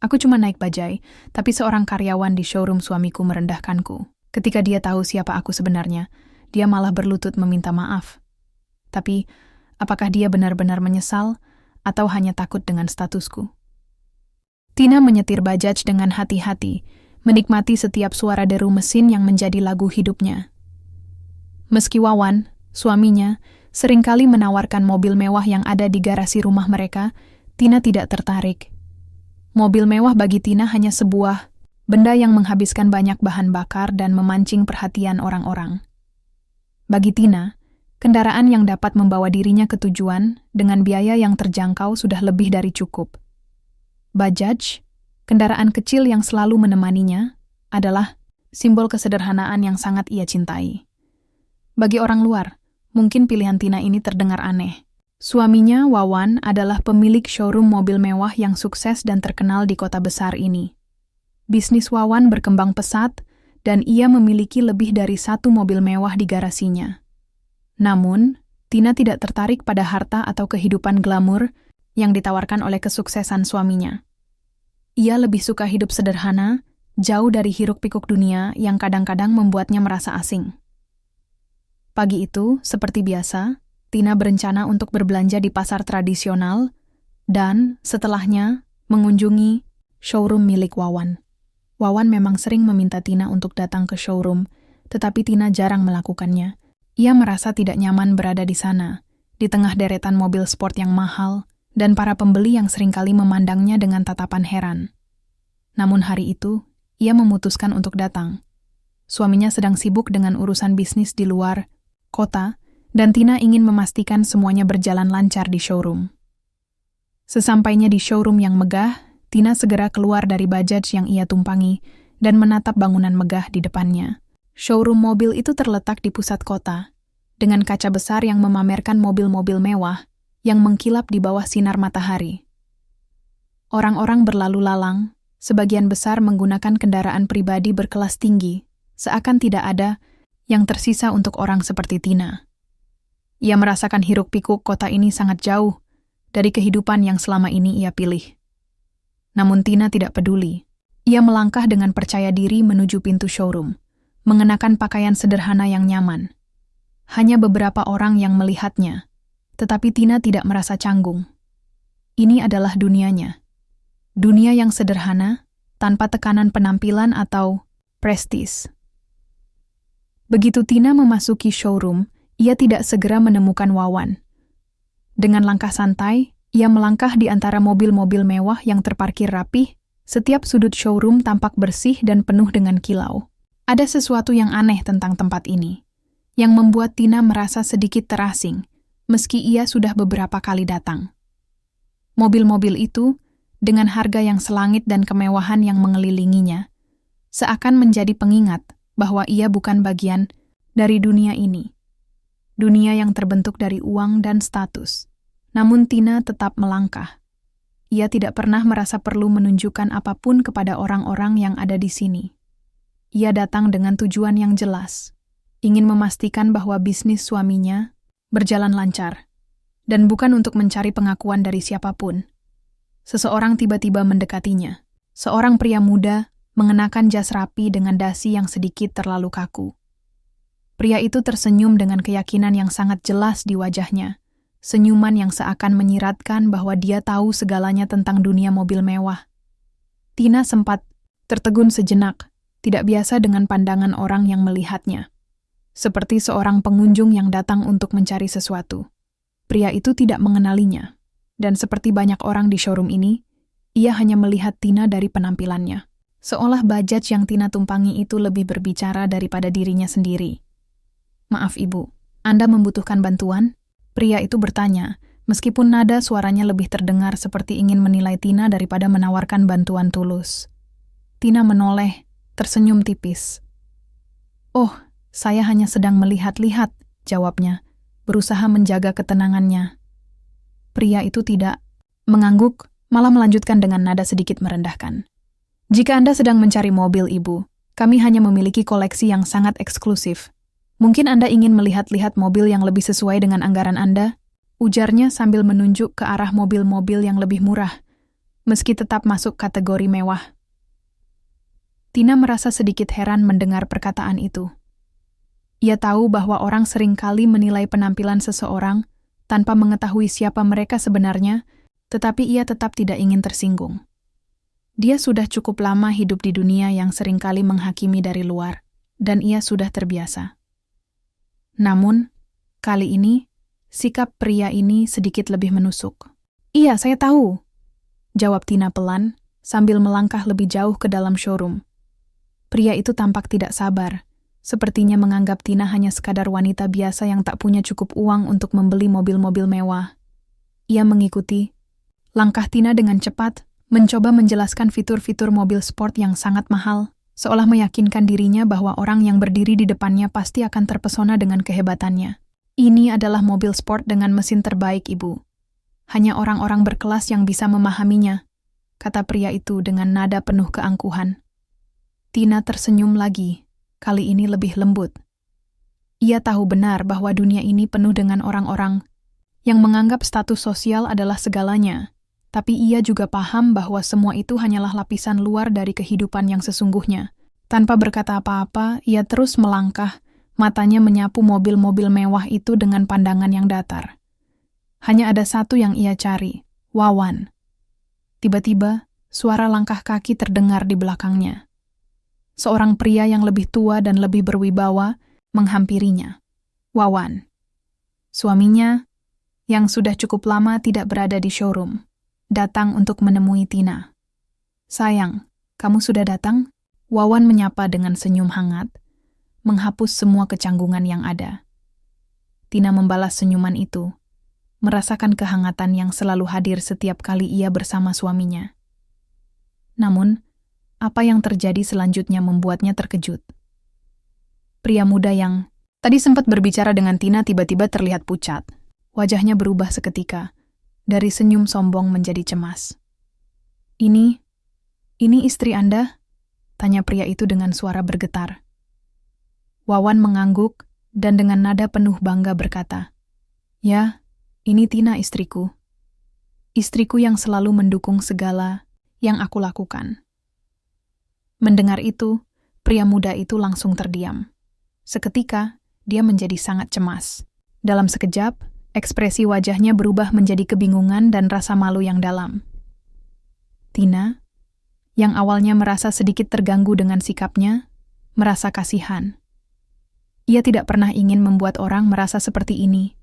Aku cuma naik bajai, tapi seorang karyawan di showroom suamiku merendahkanku. Ketika dia tahu siapa aku sebenarnya, dia malah berlutut meminta maaf. Tapi, apakah dia benar-benar menyesal atau hanya takut dengan statusku? Tina menyetir Bajaj dengan hati-hati, menikmati setiap suara deru mesin yang menjadi lagu hidupnya. Meski Wawan, suaminya, seringkali menawarkan mobil mewah yang ada di garasi rumah mereka, Tina tidak tertarik. Mobil mewah bagi Tina hanya sebuah benda yang menghabiskan banyak bahan bakar dan memancing perhatian orang-orang. Bagi Tina, kendaraan yang dapat membawa dirinya ke tujuan dengan biaya yang terjangkau sudah lebih dari cukup. Bajaj, kendaraan kecil yang selalu menemaninya, adalah simbol kesederhanaan yang sangat ia cintai. Bagi orang luar, mungkin pilihan Tina ini terdengar aneh. Suaminya, Wawan, adalah pemilik showroom mobil mewah yang sukses dan terkenal di kota besar ini. Bisnis Wawan berkembang pesat, dan ia memiliki lebih dari 1 mobil mewah di garasinya. Namun, Tina tidak tertarik pada harta atau kehidupan glamor yang ditawarkan oleh kesuksesan suaminya. Ia lebih suka hidup sederhana, jauh dari hiruk-pikuk dunia yang kadang-kadang membuatnya merasa asing. Pagi itu, seperti biasa, Tina berencana untuk berbelanja di pasar tradisional dan, setelahnya, mengunjungi showroom milik Wawan. Wawan memang sering meminta Tina untuk datang ke showroom, tetapi Tina jarang melakukannya. Ia merasa tidak nyaman berada di sana, di tengah deretan mobil sport yang mahal, dan para pembeli yang seringkali memandangnya dengan tatapan heran. Namun hari itu, ia memutuskan untuk datang. Suaminya sedang sibuk dengan urusan bisnis di luar kota, dan Tina ingin memastikan semuanya berjalan lancar di showroom. Sesampainya di showroom yang megah, Tina segera keluar dari Bajaj yang ia tumpangi dan menatap bangunan megah di depannya. Showroom mobil itu terletak di pusat kota, dengan kaca besar yang memamerkan mobil-mobil mewah yang mengkilap di bawah sinar matahari. Orang-orang berlalu lalang, sebagian besar menggunakan kendaraan pribadi berkelas tinggi, seakan tidak ada yang tersisa untuk orang seperti Tina. Ia merasakan hiruk-pikuk kota ini sangat jauh dari kehidupan yang selama ini ia pilih. Namun Tina tidak peduli. Ia melangkah dengan percaya diri menuju pintu showroom, mengenakan pakaian sederhana yang nyaman. Hanya beberapa orang yang melihatnya, tetapi Tina tidak merasa canggung. Ini adalah dunianya. Dunia yang sederhana, tanpa tekanan penampilan atau prestis. Begitu Tina memasuki showroom, ia tidak segera menemukan Wawan. Dengan langkah santai, ia melangkah di antara mobil-mobil mewah yang terparkir rapih. Setiap sudut showroom tampak bersih dan penuh dengan kilau. Ada sesuatu yang aneh tentang tempat ini, yang membuat Tina merasa sedikit terasing, meski ia sudah beberapa kali datang. Mobil-mobil itu, dengan harga yang selangit dan kemewahan yang mengelilinginya, seakan menjadi pengingat bahwa ia bukan bagian dari dunia ini. Dunia yang terbentuk dari uang dan status. Namun Tina tetap melangkah. Ia tidak pernah merasa perlu menunjukkan apapun kepada orang-orang yang ada di sini. Ia datang dengan tujuan yang jelas, ingin memastikan bahwa bisnis suaminya berjalan lancar, dan bukan untuk mencari pengakuan dari siapapun. Seseorang tiba-tiba mendekatinya. Seorang pria muda mengenakan jas rapi dengan dasi yang sedikit terlalu kaku. Pria itu tersenyum dengan keyakinan yang sangat jelas di wajahnya, senyuman yang seakan menyiratkan bahwa dia tahu segalanya tentang dunia mobil mewah. Tina sempat tertegun sejenak, tidak biasa dengan pandangan orang yang melihatnya. Seperti seorang pengunjung yang datang untuk mencari sesuatu. Pria itu tidak mengenalinya, dan seperti banyak orang di showroom ini, ia hanya melihat Tina dari penampilannya. Seolah Bajaj yang Tina tumpangi itu lebih berbicara daripada dirinya sendiri. "Maaf Ibu, Anda membutuhkan bantuan?" Pria itu bertanya, meskipun nada suaranya lebih terdengar seperti ingin menilai Tina daripada menawarkan bantuan tulus. Tina menoleh, tersenyum tipis. "Oh, saya hanya sedang melihat-lihat," jawabnya, berusaha menjaga ketenangannya. Pria itu tidak mengangguk, malah melanjutkan dengan nada sedikit merendahkan. "Jika Anda sedang mencari mobil, Ibu, kami hanya memiliki koleksi yang sangat eksklusif. Mungkin Anda ingin melihat-lihat mobil yang lebih sesuai dengan anggaran Anda?" Ujarnya sambil menunjuk ke arah mobil-mobil yang lebih murah. meski tetap masuk kategori mewah. Tina merasa sedikit heran mendengar perkataan itu. Ia tahu bahwa orang seringkali menilai penampilan seseorang tanpa mengetahui siapa mereka sebenarnya, tetapi ia tetap tidak ingin tersinggung. Dia sudah cukup lama hidup di dunia yang seringkali menghakimi dari luar, dan ia sudah terbiasa. Namun, kali ini, sikap pria ini sedikit lebih menusuk. "Iya, saya tahu," jawab Tina pelan, sambil melangkah lebih jauh ke dalam showroom. Pria itu tampak tidak sabar, sepertinya menganggap Tina hanya sekadar wanita biasa yang tak punya cukup uang untuk membeli mobil-mobil mewah. Ia mengikuti langkah Tina dengan cepat, mencoba menjelaskan fitur-fitur mobil sport yang sangat mahal, seolah meyakinkan dirinya bahwa orang yang berdiri di depannya pasti akan terpesona dengan kehebatannya. "Ini adalah mobil sport dengan mesin terbaik, Ibu. Hanya orang-orang berkelas yang bisa memahaminya," kata pria itu dengan nada penuh keangkuhan. Tina tersenyum lagi, kali ini lebih lembut. Ia tahu benar bahwa dunia ini penuh dengan orang-orang yang menganggap status sosial adalah segalanya, tapi ia juga paham bahwa semua itu hanyalah lapisan luar dari kehidupan yang sesungguhnya. Tanpa berkata apa-apa, ia terus melangkah, matanya menyapu mobil-mobil mewah itu dengan pandangan yang datar. Hanya ada satu yang ia cari, Wawan. Tiba-tiba, suara langkah kaki terdengar di belakangnya. Seorang pria yang lebih tua dan lebih berwibawa menghampirinya. Wawan, suaminya, yang sudah cukup lama tidak berada di showroom, datang untuk menemui Tina. "Sayang, kamu sudah datang?" Wawan menyapa dengan senyum hangat, menghapus semua kecanggungan yang ada. Tina membalas senyuman itu, merasakan kehangatan yang selalu hadir setiap kali ia bersama suaminya. Namun, apa yang terjadi selanjutnya membuatnya terkejut. Pria muda yang tadi sempat berbicara dengan Tina tiba-tiba terlihat pucat. Wajahnya berubah seketika, dari senyum sombong menjadi cemas. Ini istri Anda?" tanya pria itu dengan suara bergetar. Wawan mengangguk dan dengan nada penuh bangga berkata, "Ya, ini Tina istriku. Istriku yang selalu mendukung segala yang aku lakukan." Mendengar itu, pria muda itu langsung terdiam. Seketika, dia menjadi sangat cemas. Dalam sekejap, ekspresi wajahnya berubah menjadi kebingungan dan rasa malu yang dalam. Tina, yang awalnya merasa sedikit terganggu dengan sikapnya, merasa kasihan. Ia tidak pernah ingin membuat orang merasa seperti ini.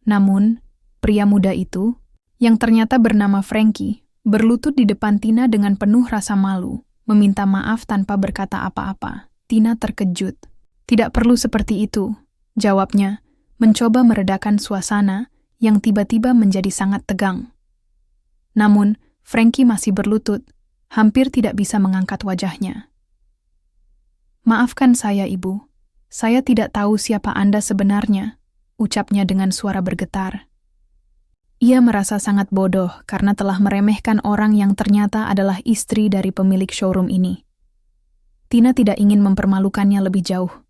Namun, pria muda itu, yang ternyata bernama Frankie, berlutut di depan Tina dengan penuh rasa malu, meminta maaf tanpa berkata apa-apa. Tina terkejut. "Tidak perlu seperti itu," jawabnya, mencoba meredakan suasana yang tiba-tiba menjadi sangat tegang. Namun, Frankie masih berlutut, hampir tidak bisa mengangkat wajahnya. "Maafkan saya, Ibu. Saya tidak tahu siapa Anda sebenarnya," ucapnya dengan suara bergetar. Ia merasa sangat bodoh karena telah meremehkan orang yang ternyata adalah istri dari pemilik showroom ini. Tina tidak ingin mempermalukannya lebih jauh.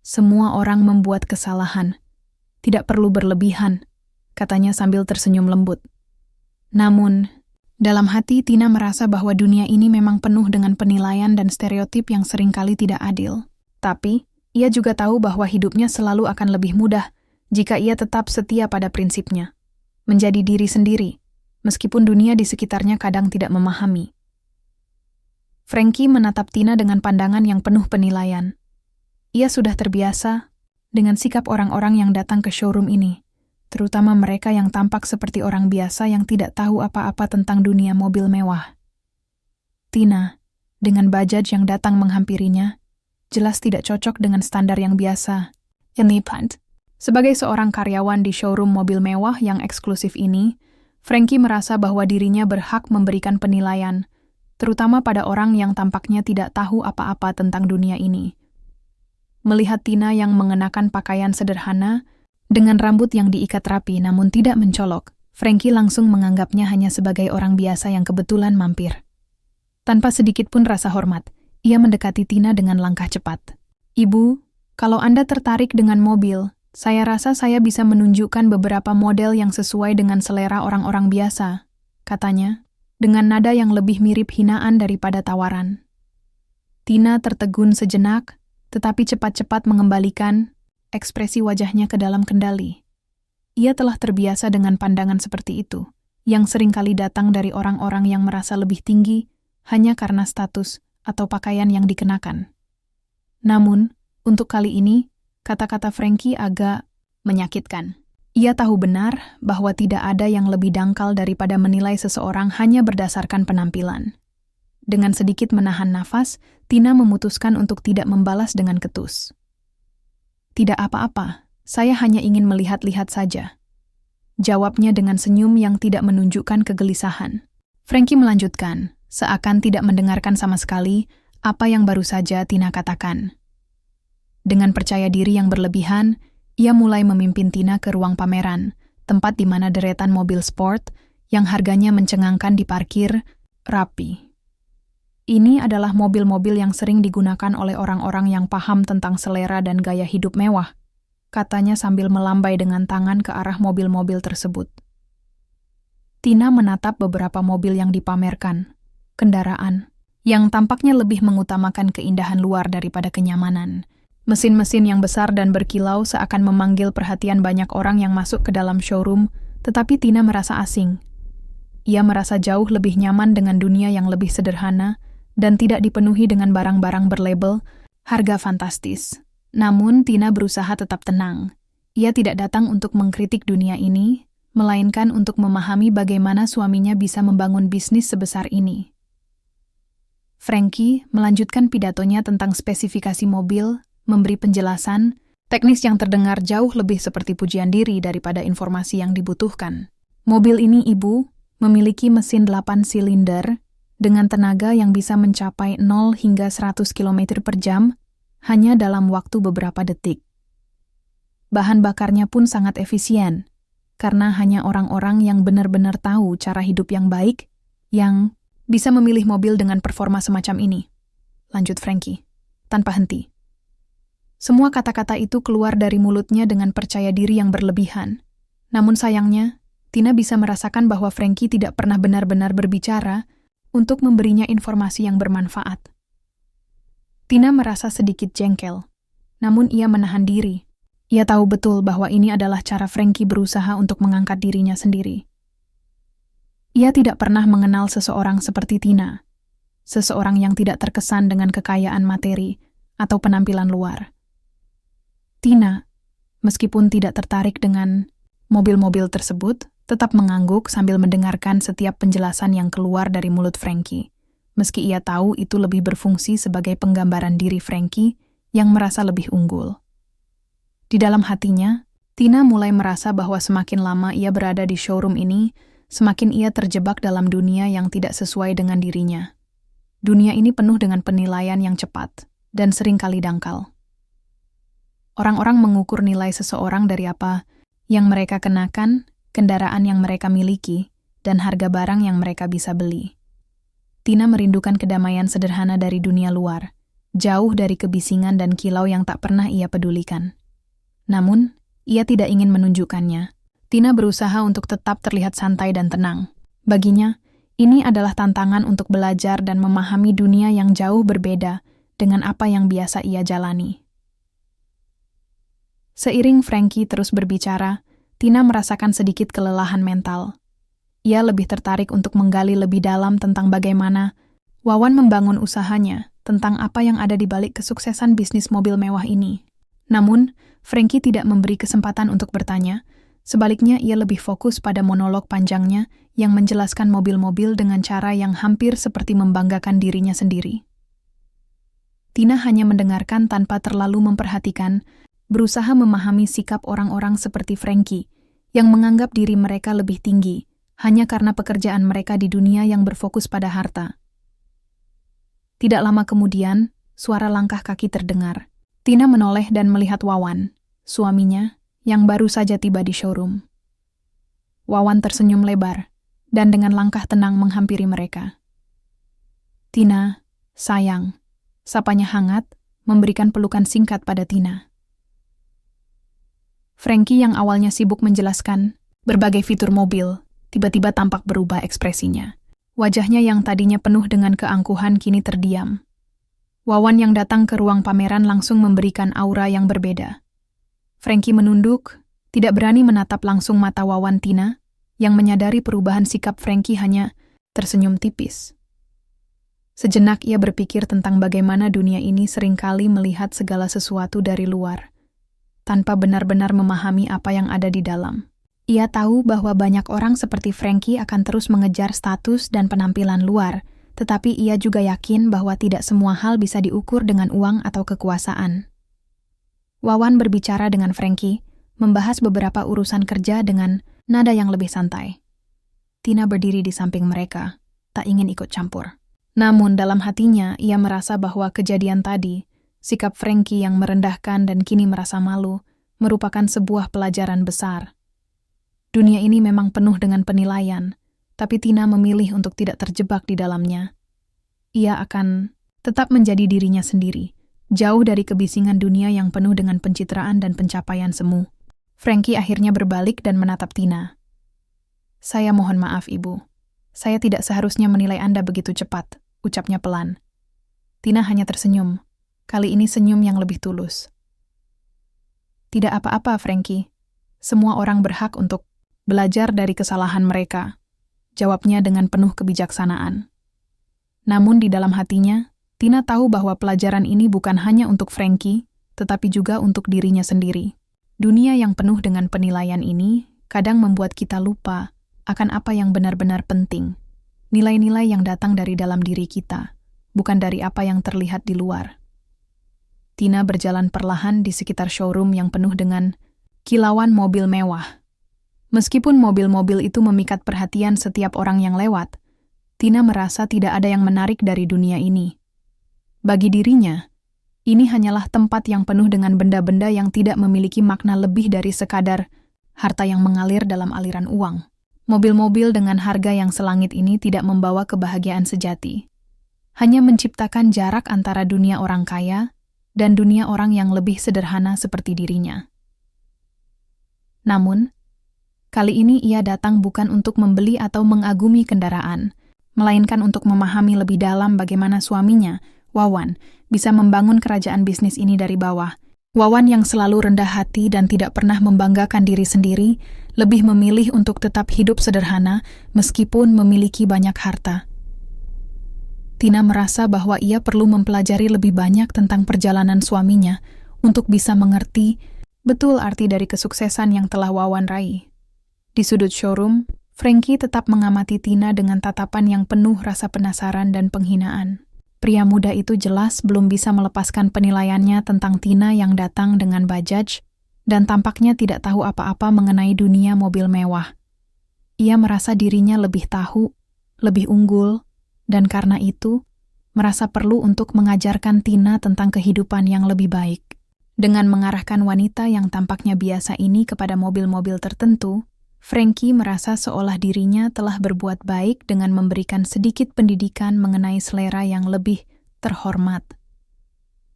"Semua orang membuat kesalahan. Tidak perlu berlebihan," katanya sambil tersenyum lembut. Namun, dalam hati Tina merasa bahwa dunia ini memang penuh dengan penilaian dan stereotip yang seringkali tidak adil. Tapi, ia juga tahu bahwa hidupnya selalu akan lebih mudah jika ia tetap setia pada prinsipnya, menjadi diri sendiri, meskipun dunia di sekitarnya kadang tidak memahami. Frankie menatap Tina dengan pandangan yang penuh penilaian. Ia sudah terbiasa dengan sikap orang-orang yang datang ke showroom ini, terutama mereka yang tampak seperti orang biasa yang tidak tahu apa-apa tentang dunia mobil mewah. Tina, dengan bajaj yang datang menghampirinya, jelas tidak cocok dengan standar yang biasa. Sebagai seorang karyawan di showroom mobil mewah yang eksklusif ini, Frankie merasa bahwa dirinya berhak memberikan penilaian, terutama pada orang yang tampaknya tidak tahu apa-apa tentang dunia ini. Melihat Tina yang mengenakan pakaian sederhana, dengan rambut yang diikat rapi namun tidak mencolok, Frankie langsung menganggapnya hanya sebagai orang biasa yang kebetulan mampir. Tanpa sedikit pun rasa hormat, ia mendekati Tina dengan langkah cepat. "Ibu, kalau Anda tertarik dengan mobil, saya rasa saya bisa menunjukkan beberapa model yang sesuai dengan selera orang-orang biasa," katanya, dengan nada yang lebih mirip hinaan daripada tawaran. Tina tertegun sejenak, tetapi cepat-cepat mengembalikan ekspresi wajahnya ke dalam kendali. Ia telah terbiasa dengan pandangan seperti itu, yang seringkali datang dari orang-orang yang merasa lebih tinggi hanya karena status atau pakaian yang dikenakan. Namun, untuk kali ini, kata-kata Frankie agak menyakitkan. Ia tahu benar bahwa tidak ada yang lebih dangkal daripada menilai seseorang hanya berdasarkan penampilan. Dengan sedikit menahan nafas, Tina memutuskan untuk tidak membalas dengan ketus. "Tidak apa-apa, saya hanya ingin melihat-lihat saja," jawabnya dengan senyum yang tidak menunjukkan kegelisahan. Frankie melanjutkan, seakan tidak mendengarkan sama sekali apa yang baru saja Tina katakan. Dengan percaya diri yang berlebihan, ia mulai memimpin Tina ke ruang pameran, tempat di mana deretan mobil sport yang harganya mencengangkan diparkir rapi. Ini adalah mobil-mobil yang sering digunakan oleh orang-orang yang paham tentang selera dan gaya hidup mewah, katanya sambil melambai dengan tangan ke arah mobil-mobil tersebut. Tina menatap beberapa mobil yang dipamerkan, kendaraan, yang tampaknya lebih mengutamakan keindahan luar daripada kenyamanan. Mesin-mesin yang besar dan berkilau seakan memanggil perhatian banyak orang yang masuk ke dalam showroom, tetapi Tina merasa asing. Ia merasa jauh lebih nyaman dengan dunia yang lebih sederhana dan tidak dipenuhi dengan barang-barang berlabel harga fantastis. Namun, Tina berusaha tetap tenang. Ia tidak datang untuk mengkritik dunia ini, melainkan untuk memahami bagaimana suaminya bisa membangun bisnis sebesar ini. Frankie melanjutkan pidatonya tentang spesifikasi mobil, memberi penjelasan, teknis yang terdengar jauh lebih seperti pujian diri daripada informasi yang dibutuhkan. Mobil ini, Ibu, memiliki mesin 8 silinder dengan tenaga yang bisa mencapai 0 hingga 100 km per jam hanya dalam waktu beberapa detik. Bahan bakarnya pun sangat efisien, karena hanya orang-orang yang benar-benar tahu cara hidup yang baik yang bisa memilih mobil dengan performa semacam ini. Lanjut Frankie, tanpa henti. Semua kata-kata itu keluar dari mulutnya dengan percaya diri yang berlebihan. Namun sayangnya, Tina bisa merasakan bahwa Frankie tidak pernah benar-benar berbicara untuk memberinya informasi yang bermanfaat. Tina merasa sedikit jengkel, namun ia menahan diri. Ia tahu betul bahwa ini adalah cara Frankie berusaha untuk mengangkat dirinya sendiri. Ia tidak pernah mengenal seseorang seperti Tina, seseorang yang tidak terkesan dengan kekayaan materi atau penampilan luar. Tina, meskipun tidak tertarik dengan mobil-mobil tersebut, tetap mengangguk sambil mendengarkan setiap penjelasan yang keluar dari mulut Frankie, meski ia tahu itu lebih berfungsi sebagai penggambaran diri Frankie yang merasa lebih unggul. Di dalam hatinya, Tina mulai merasa bahwa semakin lama ia berada di showroom ini, semakin ia terjebak dalam dunia yang tidak sesuai dengan dirinya. Dunia ini penuh dengan penilaian yang cepat dan seringkali dangkal. Orang-orang mengukur nilai seseorang dari apa yang mereka kenakan, kendaraan yang mereka miliki, dan harga barang yang mereka bisa beli. Tina merindukan kedamaian sederhana dari dunia luar, jauh dari kebisingan dan kilau yang tak pernah ia pedulikan. Namun, ia tidak ingin menunjukkannya. Tina berusaha untuk tetap terlihat santai dan tenang. Baginya, ini adalah tantangan untuk belajar dan memahami dunia yang jauh berbeda dengan apa yang biasa ia jalani. Seiring Frankie terus berbicara, Tina merasakan sedikit kelelahan mental. Ia lebih tertarik untuk menggali lebih dalam tentang bagaimana Wawan membangun usahanya, tentang apa yang ada di balik kesuksesan bisnis mobil mewah ini. Namun, Frankie tidak memberi kesempatan untuk bertanya. Sebaliknya, ia lebih fokus pada monolog panjangnya yang menjelaskan mobil-mobil dengan cara yang hampir seperti membanggakan dirinya sendiri. Tina hanya mendengarkan tanpa terlalu memperhatikan, berusaha memahami sikap orang-orang seperti Frankie, yang menganggap diri mereka lebih tinggi, hanya karena pekerjaan mereka di dunia yang berfokus pada harta. Tidak lama kemudian, suara langkah kaki terdengar. Tina menoleh dan melihat Wawan, suaminya, yang baru saja tiba di showroom. Wawan tersenyum lebar, dan dengan langkah tenang menghampiri mereka. "Tina, sayang," sapanya hangat, memberikan pelukan singkat pada Tina. Frankie yang awalnya sibuk menjelaskan berbagai fitur mobil, tiba-tiba tampak berubah ekspresinya. Wajahnya yang tadinya penuh dengan keangkuhan kini terdiam. Wawan yang datang ke ruang pameran langsung memberikan aura yang berbeda. Frankie menunduk, tidak berani menatap langsung mata Wawan Tina, yang menyadari perubahan sikap Frankie hanya tersenyum tipis. Sejenak ia berpikir tentang bagaimana dunia ini seringkali melihat segala sesuatu dari luar, tanpa benar-benar memahami apa yang ada di dalam. Ia tahu bahwa banyak orang seperti Frankie akan terus mengejar status dan penampilan luar, tetapi ia juga yakin bahwa tidak semua hal bisa diukur dengan uang atau kekuasaan. Wawan berbicara dengan Frankie, membahas beberapa urusan kerja dengan nada yang lebih santai. Tina berdiri di samping mereka, tak ingin ikut campur. Namun dalam hatinya ia merasa bahwa kejadian tadi, sikap Frankie yang merendahkan dan kini merasa malu, merupakan sebuah pelajaran besar. Dunia ini memang penuh dengan penilaian, tapi Tina memilih untuk tidak terjebak di dalamnya. Ia akan tetap menjadi dirinya sendiri, jauh dari kebisingan dunia yang penuh dengan pencitraan dan pencapaian semu. Frankie akhirnya berbalik dan menatap Tina. "Saya mohon maaf, Ibu. Saya tidak seharusnya menilai Anda begitu cepat," ucapnya pelan. Tina hanya tersenyum, kali ini senyum yang lebih tulus. "Tidak apa-apa, Frankie. Semua orang berhak untuk belajar dari kesalahan mereka," jawabnya dengan penuh kebijaksanaan. Namun di dalam hatinya, Tina tahu bahwa pelajaran ini bukan hanya untuk Frankie, tetapi juga untuk dirinya sendiri. Dunia yang penuh dengan penilaian ini kadang membuat kita lupa akan apa yang benar-benar penting. Nilai-nilai yang datang dari dalam diri kita, bukan dari apa yang terlihat di luar. Tina berjalan perlahan di sekitar showroom yang penuh dengan kilauan mobil mewah. Meskipun mobil-mobil itu memikat perhatian setiap orang yang lewat, Tina merasa tidak ada yang menarik dari dunia ini. Bagi dirinya, ini hanyalah tempat yang penuh dengan benda-benda yang tidak memiliki makna lebih dari sekadar harta yang mengalir dalam aliran uang. Mobil-mobil dengan harga yang selangit ini tidak membawa kebahagiaan sejati. Hanya menciptakan jarak antara dunia orang kaya dan dunia orang yang lebih sederhana seperti dirinya. Namun, kali ini ia datang bukan untuk membeli atau mengagumi kendaraan, melainkan untuk memahami lebih dalam bagaimana suaminya, Wawan, bisa membangun kerajaan bisnis ini dari bawah. Wawan yang selalu rendah hati dan tidak pernah membanggakan diri sendiri, lebih memilih untuk tetap hidup sederhana meskipun memiliki banyak harta. Tina merasa bahwa ia perlu mempelajari lebih banyak tentang perjalanan suaminya untuk bisa mengerti betul arti dari kesuksesan yang telah Wawan raih. Di sudut showroom, Frankie tetap mengamati Tina dengan tatapan yang penuh rasa penasaran dan penghinaan. Pria muda itu jelas belum bisa melepaskan penilaiannya tentang Tina yang datang dengan bajaj dan tampaknya tidak tahu apa-apa mengenai dunia mobil mewah. Ia merasa dirinya lebih tahu, lebih unggul, dan karena itu, merasa perlu untuk mengajarkan Tina tentang kehidupan yang lebih baik. Dengan mengarahkan wanita yang tampaknya biasa ini kepada mobil-mobil tertentu, Frankie merasa seolah dirinya telah berbuat baik dengan memberikan sedikit pendidikan mengenai selera yang lebih terhormat.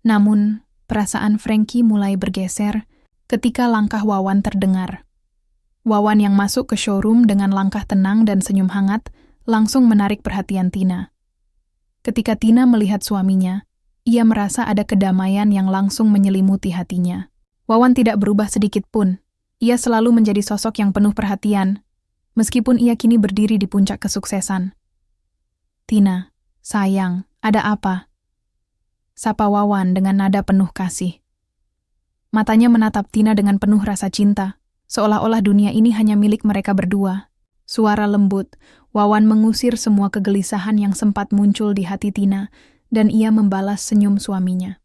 Namun, perasaan Frankie mulai bergeser ketika langkah Wawan terdengar. Wawan yang masuk ke showroom dengan langkah tenang dan senyum hangat langsung menarik perhatian Tina. Ketika Tina melihat suaminya, ia merasa ada kedamaian yang langsung menyelimuti hatinya. Wawan tidak berubah sedikit pun. Ia selalu menjadi sosok yang penuh perhatian, meskipun ia kini berdiri di puncak kesuksesan. "Tina, sayang, ada apa?" sapa Wawan dengan nada penuh kasih. Matanya menatap Tina dengan penuh rasa cinta, seolah-olah dunia ini hanya milik mereka berdua. Suara lembut, Wawan mengusir semua kegelisahan yang sempat muncul di hati Tina, dan ia membalas senyum suaminya.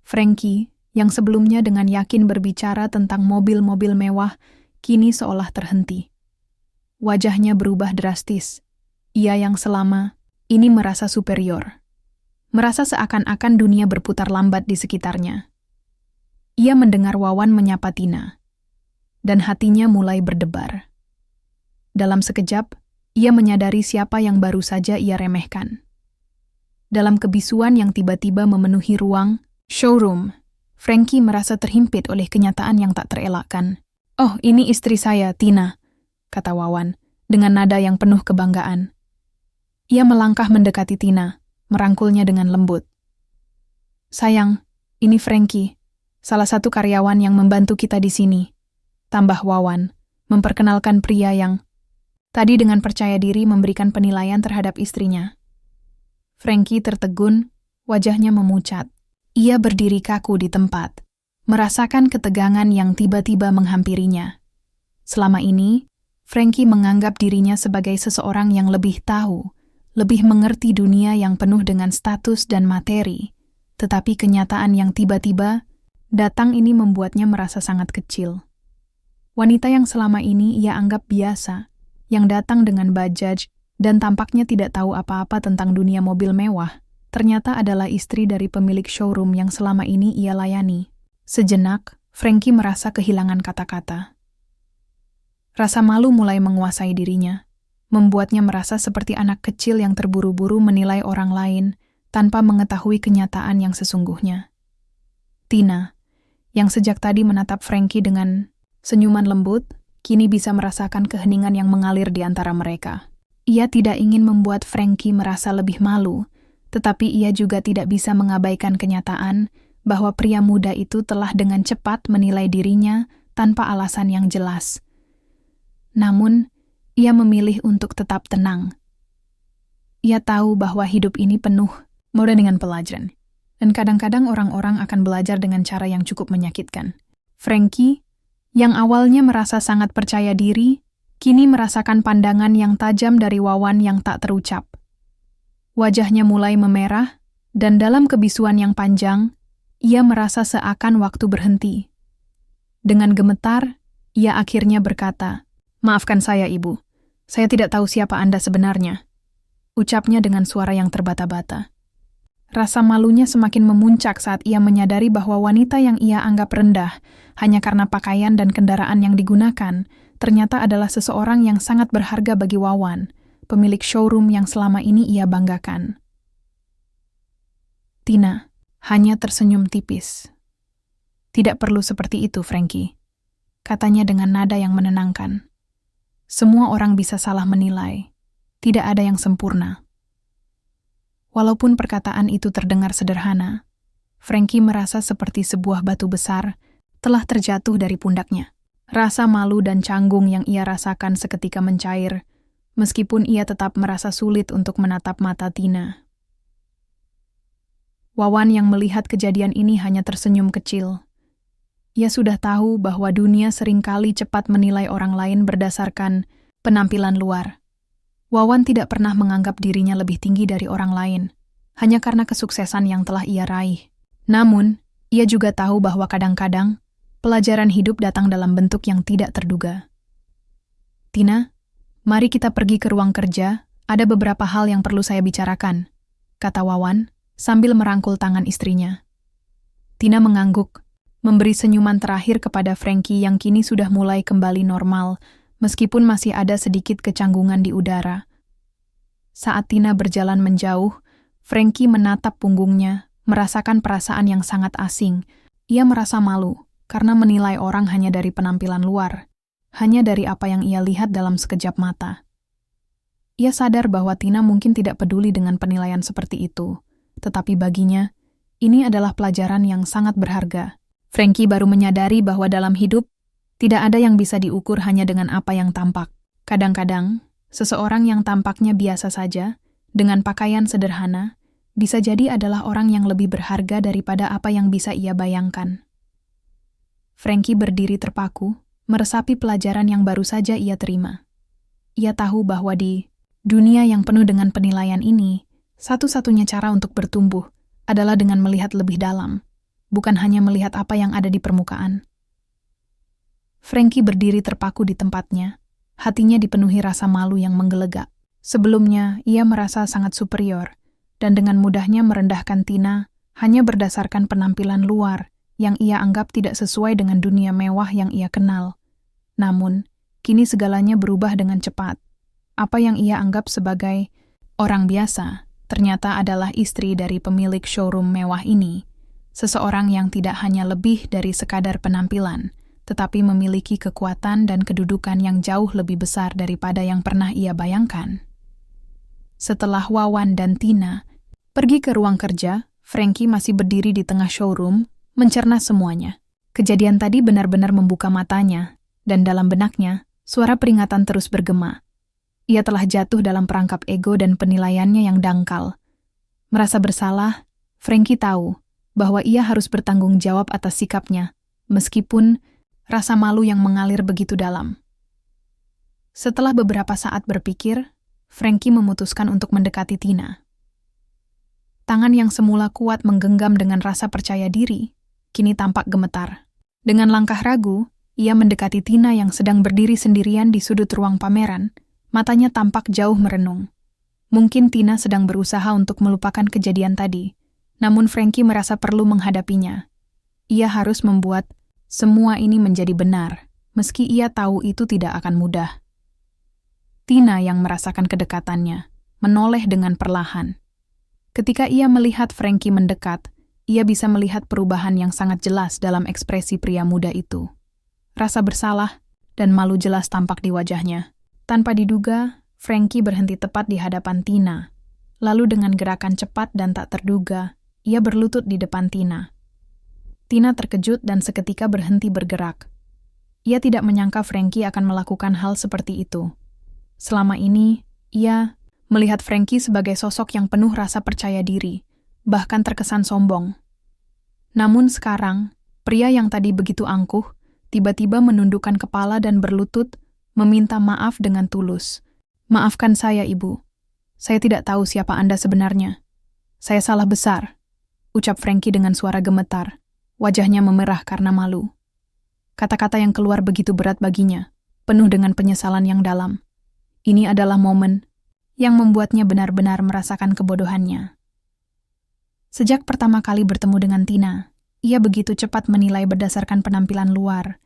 Frankie, yang sebelumnya dengan yakin berbicara tentang mobil-mobil mewah, kini seolah terhenti. Wajahnya berubah drastis. Ia yang selama ini merasa superior. Merasa seakan-akan dunia berputar lambat di sekitarnya. Ia mendengar Wawan menyapa Tina, dan hatinya mulai berdebar. Dalam sekejap, ia menyadari siapa yang baru saja ia remehkan. Dalam kebisuan yang tiba-tiba memenuhi ruang showroom, Frankie merasa terhimpit oleh kenyataan yang tak terelakkan. "Oh, ini istri saya, Tina. kata Wawan, dengan nada yang penuh kebanggaan. Ia melangkah mendekati Tina, merangkulnya dengan lembut. Sayang, ini Frankie, salah satu karyawan yang membantu kita di sini, tambah Wawan, memperkenalkan pria yang tadi dengan percaya diri memberikan penilaian terhadap istrinya. Frankie tertegun, wajahnya memucat. Ia berdiri kaku di tempat, merasakan ketegangan yang tiba-tiba menghampirinya. Selama ini, Frankie menganggap dirinya sebagai seseorang yang lebih tahu, lebih mengerti dunia yang penuh dengan status dan materi. Tetapi kenyataan yang tiba-tiba datang ini membuatnya merasa sangat kecil. Wanita yang selama ini ia anggap biasa, yang datang dengan bajaj dan tampaknya tidak tahu apa-apa tentang dunia mobil mewah, ternyata adalah istri dari pemilik showroom yang selama ini ia layani. Sejenak, Frankie merasa kehilangan kata-kata. Rasa malu mulai menguasai dirinya, membuatnya merasa seperti anak kecil yang terburu-buru menilai orang lain tanpa mengetahui kenyataan yang sesungguhnya. Tina, yang sejak tadi menatap Frankie dengan senyuman lembut, kini bisa merasakan keheningan yang mengalir di antara mereka. Ia tidak ingin membuat Frankie merasa lebih malu, tetapi ia juga tidak bisa mengabaikan kenyataan bahwa pria muda itu telah dengan cepat menilai dirinya tanpa alasan yang jelas. Namun, ia memilih untuk tetap tenang. Ia tahu bahwa hidup ini penuh mudah dengan pelajaran, dan kadang-kadang orang-orang akan belajar dengan cara yang cukup menyakitkan. Frankie, yang awalnya merasa sangat percaya diri, kini merasakan pandangan yang tajam dari Wawan yang tak terucap. Wajahnya mulai memerah, dan dalam kebisuan yang panjang, ia merasa seakan waktu berhenti. Dengan gemetar, ia akhirnya berkata, "Maafkan saya, Ibu. Saya tidak tahu siapa Anda sebenarnya." Ucapnya dengan suara yang terbata-bata. Rasa malunya semakin memuncak saat ia menyadari bahwa wanita yang ia anggap rendah hanya karena pakaian dan kendaraan yang digunakan, ternyata adalah seseorang yang sangat berharga bagi Wawan, pemilik showroom yang selama ini ia banggakan. Tina hanya tersenyum tipis. "Tidak perlu seperti itu, Frankie," katanya dengan nada yang menenangkan. "Semua orang bisa salah menilai. Tidak ada yang sempurna." Walaupun perkataan itu terdengar sederhana, Frankie merasa seperti sebuah batu besar telah terjatuh dari pundaknya. Rasa malu dan canggung yang ia rasakan seketika mencair, meskipun ia tetap merasa sulit untuk menatap mata Tina. Wawan yang melihat kejadian ini hanya tersenyum kecil. Ia sudah tahu bahwa dunia seringkali cepat menilai orang lain berdasarkan penampilan luar. Wawan tidak pernah menganggap dirinya lebih tinggi dari orang lain, hanya karena kesuksesan yang telah ia raih. Namun, ia juga tahu bahwa kadang-kadang, pelajaran hidup datang dalam bentuk yang tidak terduga. "Tina, mari kita pergi ke ruang kerja, ada beberapa hal yang perlu saya bicarakan," kata Wawan, sambil merangkul tangan istrinya. Tina mengangguk, memberi senyuman terakhir kepada Frankie yang kini sudah mulai kembali normal, meskipun masih ada sedikit kecanggungan di udara. Saat Tina berjalan menjauh, Frankie menatap punggungnya, merasakan perasaan yang sangat asing. Ia merasa malu, karena menilai orang hanya dari penampilan luar, hanya dari apa yang ia lihat dalam sekejap mata. Ia sadar bahwa Tina mungkin tidak peduli dengan penilaian seperti itu, tetapi baginya, ini adalah pelajaran yang sangat berharga. Frankie baru menyadari bahwa dalam hidup, tidak ada yang bisa diukur hanya dengan apa yang tampak. Kadang-kadang, seseorang yang tampaknya biasa saja, dengan pakaian sederhana, bisa jadi adalah orang yang lebih berharga daripada apa yang bisa ia bayangkan. Frankie berdiri terpaku, meresapi pelajaran yang baru saja ia terima. Ia tahu bahwa di dunia yang penuh dengan penilaian ini, satu-satunya cara untuk bertumbuh adalah dengan melihat lebih dalam, bukan hanya melihat apa yang ada di permukaan. Frankie berdiri terpaku di tempatnya, hatinya dipenuhi rasa malu yang menggelegak. Sebelumnya, ia merasa sangat superior, dan dengan mudahnya merendahkan Tina hanya berdasarkan penampilan luar yang ia anggap tidak sesuai dengan dunia mewah yang ia kenal. Namun, kini segalanya berubah dengan cepat. Apa yang ia anggap sebagai orang biasa, ternyata adalah istri dari pemilik showroom mewah ini, seseorang yang tidak hanya lebih dari sekadar penampilan, tetapi memiliki kekuatan dan kedudukan yang jauh lebih besar daripada yang pernah ia bayangkan. Setelah Wawan dan Tina pergi ke ruang kerja, Frankie masih berdiri di tengah showroom, mencerna semuanya. Kejadian tadi benar-benar membuka matanya, dan dalam benaknya, suara peringatan terus bergema. Ia telah jatuh dalam perangkap ego dan penilaiannya yang dangkal. Merasa bersalah, Frankie tahu bahwa ia harus bertanggung jawab atas sikapnya, meskipun rasa malu yang mengalir begitu dalam. Setelah beberapa saat berpikir, Frankie memutuskan untuk mendekati Tina. Tangan yang semula kuat menggenggam dengan rasa percaya diri, kini tampak gemetar. Dengan langkah ragu, ia mendekati Tina yang sedang berdiri sendirian di sudut ruang pameran, matanya tampak jauh merenung. Mungkin Tina sedang berusaha untuk melupakan kejadian tadi, namun Frankie merasa perlu menghadapinya. Ia harus membuat semua ini menjadi benar, meski ia tahu itu tidak akan mudah. Tina yang merasakan kedekatannya, menoleh dengan perlahan. Ketika ia melihat Frankie mendekat, ia bisa melihat perubahan yang sangat jelas dalam ekspresi pria muda itu. Rasa bersalah dan malu jelas tampak di wajahnya. Tanpa diduga, Frankie berhenti tepat di hadapan Tina. Lalu dengan gerakan cepat dan tak terduga, ia berlutut di depan Tina. Tina terkejut dan seketika berhenti bergerak. Ia tidak menyangka Frankie akan melakukan hal seperti itu. Selama ini, ia melihat Frankie sebagai sosok yang penuh rasa percaya diri, bahkan terkesan sombong. Namun sekarang, pria yang tadi begitu angkuh, tiba-tiba menundukkan kepala dan berlutut, meminta maaf dengan tulus. "Maafkan saya, Ibu. Saya tidak tahu siapa Anda sebenarnya. Saya salah besar," ucap Frankie dengan suara gemetar. Wajahnya memerah karena malu. Kata-kata yang keluar begitu berat baginya, penuh dengan penyesalan yang dalam. Ini adalah momen yang membuatnya benar-benar merasakan kebodohannya. Sejak pertama kali bertemu dengan Tina, ia begitu cepat menilai berdasarkan penampilan luar,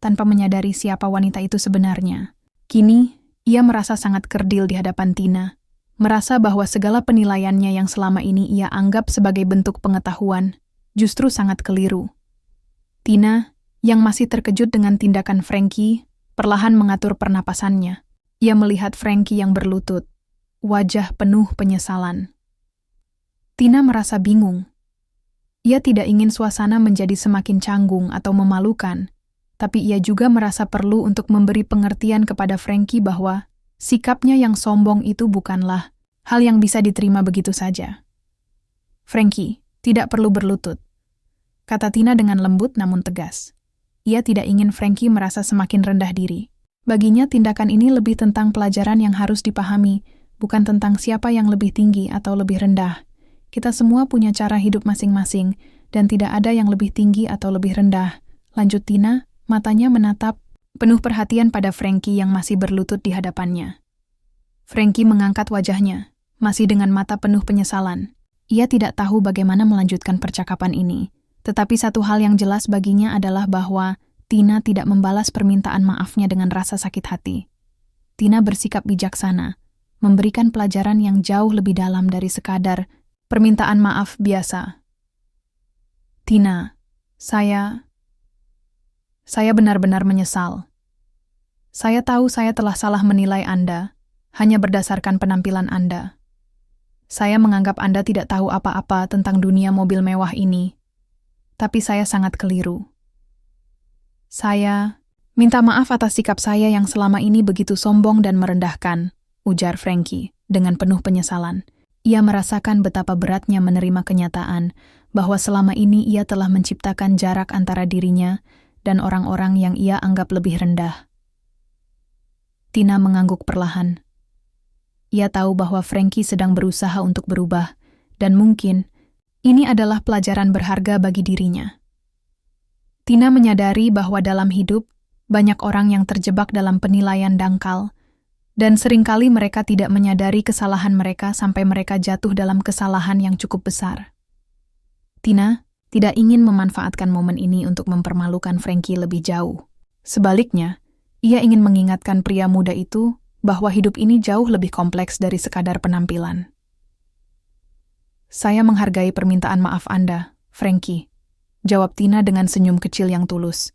tanpa menyadari siapa wanita itu sebenarnya. Kini, ia merasa sangat kerdil di hadapan Tina, merasa bahwa segala penilaiannya yang selama ini ia anggap sebagai bentuk pengetahuan, justru sangat keliru. Tina, yang masih terkejut dengan tindakan Frankie, perlahan mengatur pernapasannya. Ia melihat Frankie yang berlutut, wajah penuh penyesalan. Tina merasa bingung. Ia tidak ingin suasana menjadi semakin canggung atau memalukan, tapi ia juga merasa perlu untuk memberi pengertian kepada Frankie bahwa sikapnya yang sombong itu bukanlah hal yang bisa diterima begitu saja. "Frankie, tidak perlu berlutut," kata Tina dengan lembut namun tegas. Ia tidak ingin Frankie merasa semakin rendah diri. Baginya tindakan ini lebih tentang pelajaran yang harus dipahami, bukan tentang siapa yang lebih tinggi atau lebih rendah. Kita semua punya cara hidup masing-masing, dan tidak ada yang lebih tinggi atau lebih rendah, lanjut Tina, matanya menatap penuh perhatian pada Frankie yang masih berlutut di hadapannya. Frankie mengangkat wajahnya, masih dengan mata penuh penyesalan. Ia tidak tahu bagaimana melanjutkan percakapan ini, tetapi satu hal yang jelas baginya adalah bahwa Tina tidak membalas permintaan maafnya dengan rasa sakit hati. Tina bersikap bijaksana, memberikan pelajaran yang jauh lebih dalam dari sekadar permintaan maaf biasa. "Tina, Saya benar-benar menyesal. Saya tahu saya telah salah menilai Anda, hanya berdasarkan penampilan Anda. Saya menganggap Anda tidak tahu apa-apa tentang dunia mobil mewah ini, tapi saya sangat keliru. Saya minta maaf atas sikap saya yang selama ini begitu sombong dan merendahkan," ujar Frankie dengan penuh penyesalan. Ia merasakan betapa beratnya menerima kenyataan bahwa selama ini ia telah menciptakan jarak antara dirinya dan orang-orang yang ia anggap lebih rendah. Tina mengangguk perlahan. Ia tahu bahwa Frankie sedang berusaha untuk berubah, dan mungkin ini adalah pelajaran berharga bagi dirinya. Tina menyadari bahwa dalam hidup, banyak orang yang terjebak dalam penilaian dangkal, dan seringkali mereka tidak menyadari kesalahan mereka sampai mereka jatuh dalam kesalahan yang cukup besar. Tina tidak ingin memanfaatkan momen ini untuk mempermalukan Frankie lebih jauh. Sebaliknya, ia ingin mengingatkan pria muda itu bahwa hidup ini jauh lebih kompleks dari sekadar penampilan. "Saya menghargai permintaan maaf Anda, Frankie," jawab Tina dengan senyum kecil yang tulus.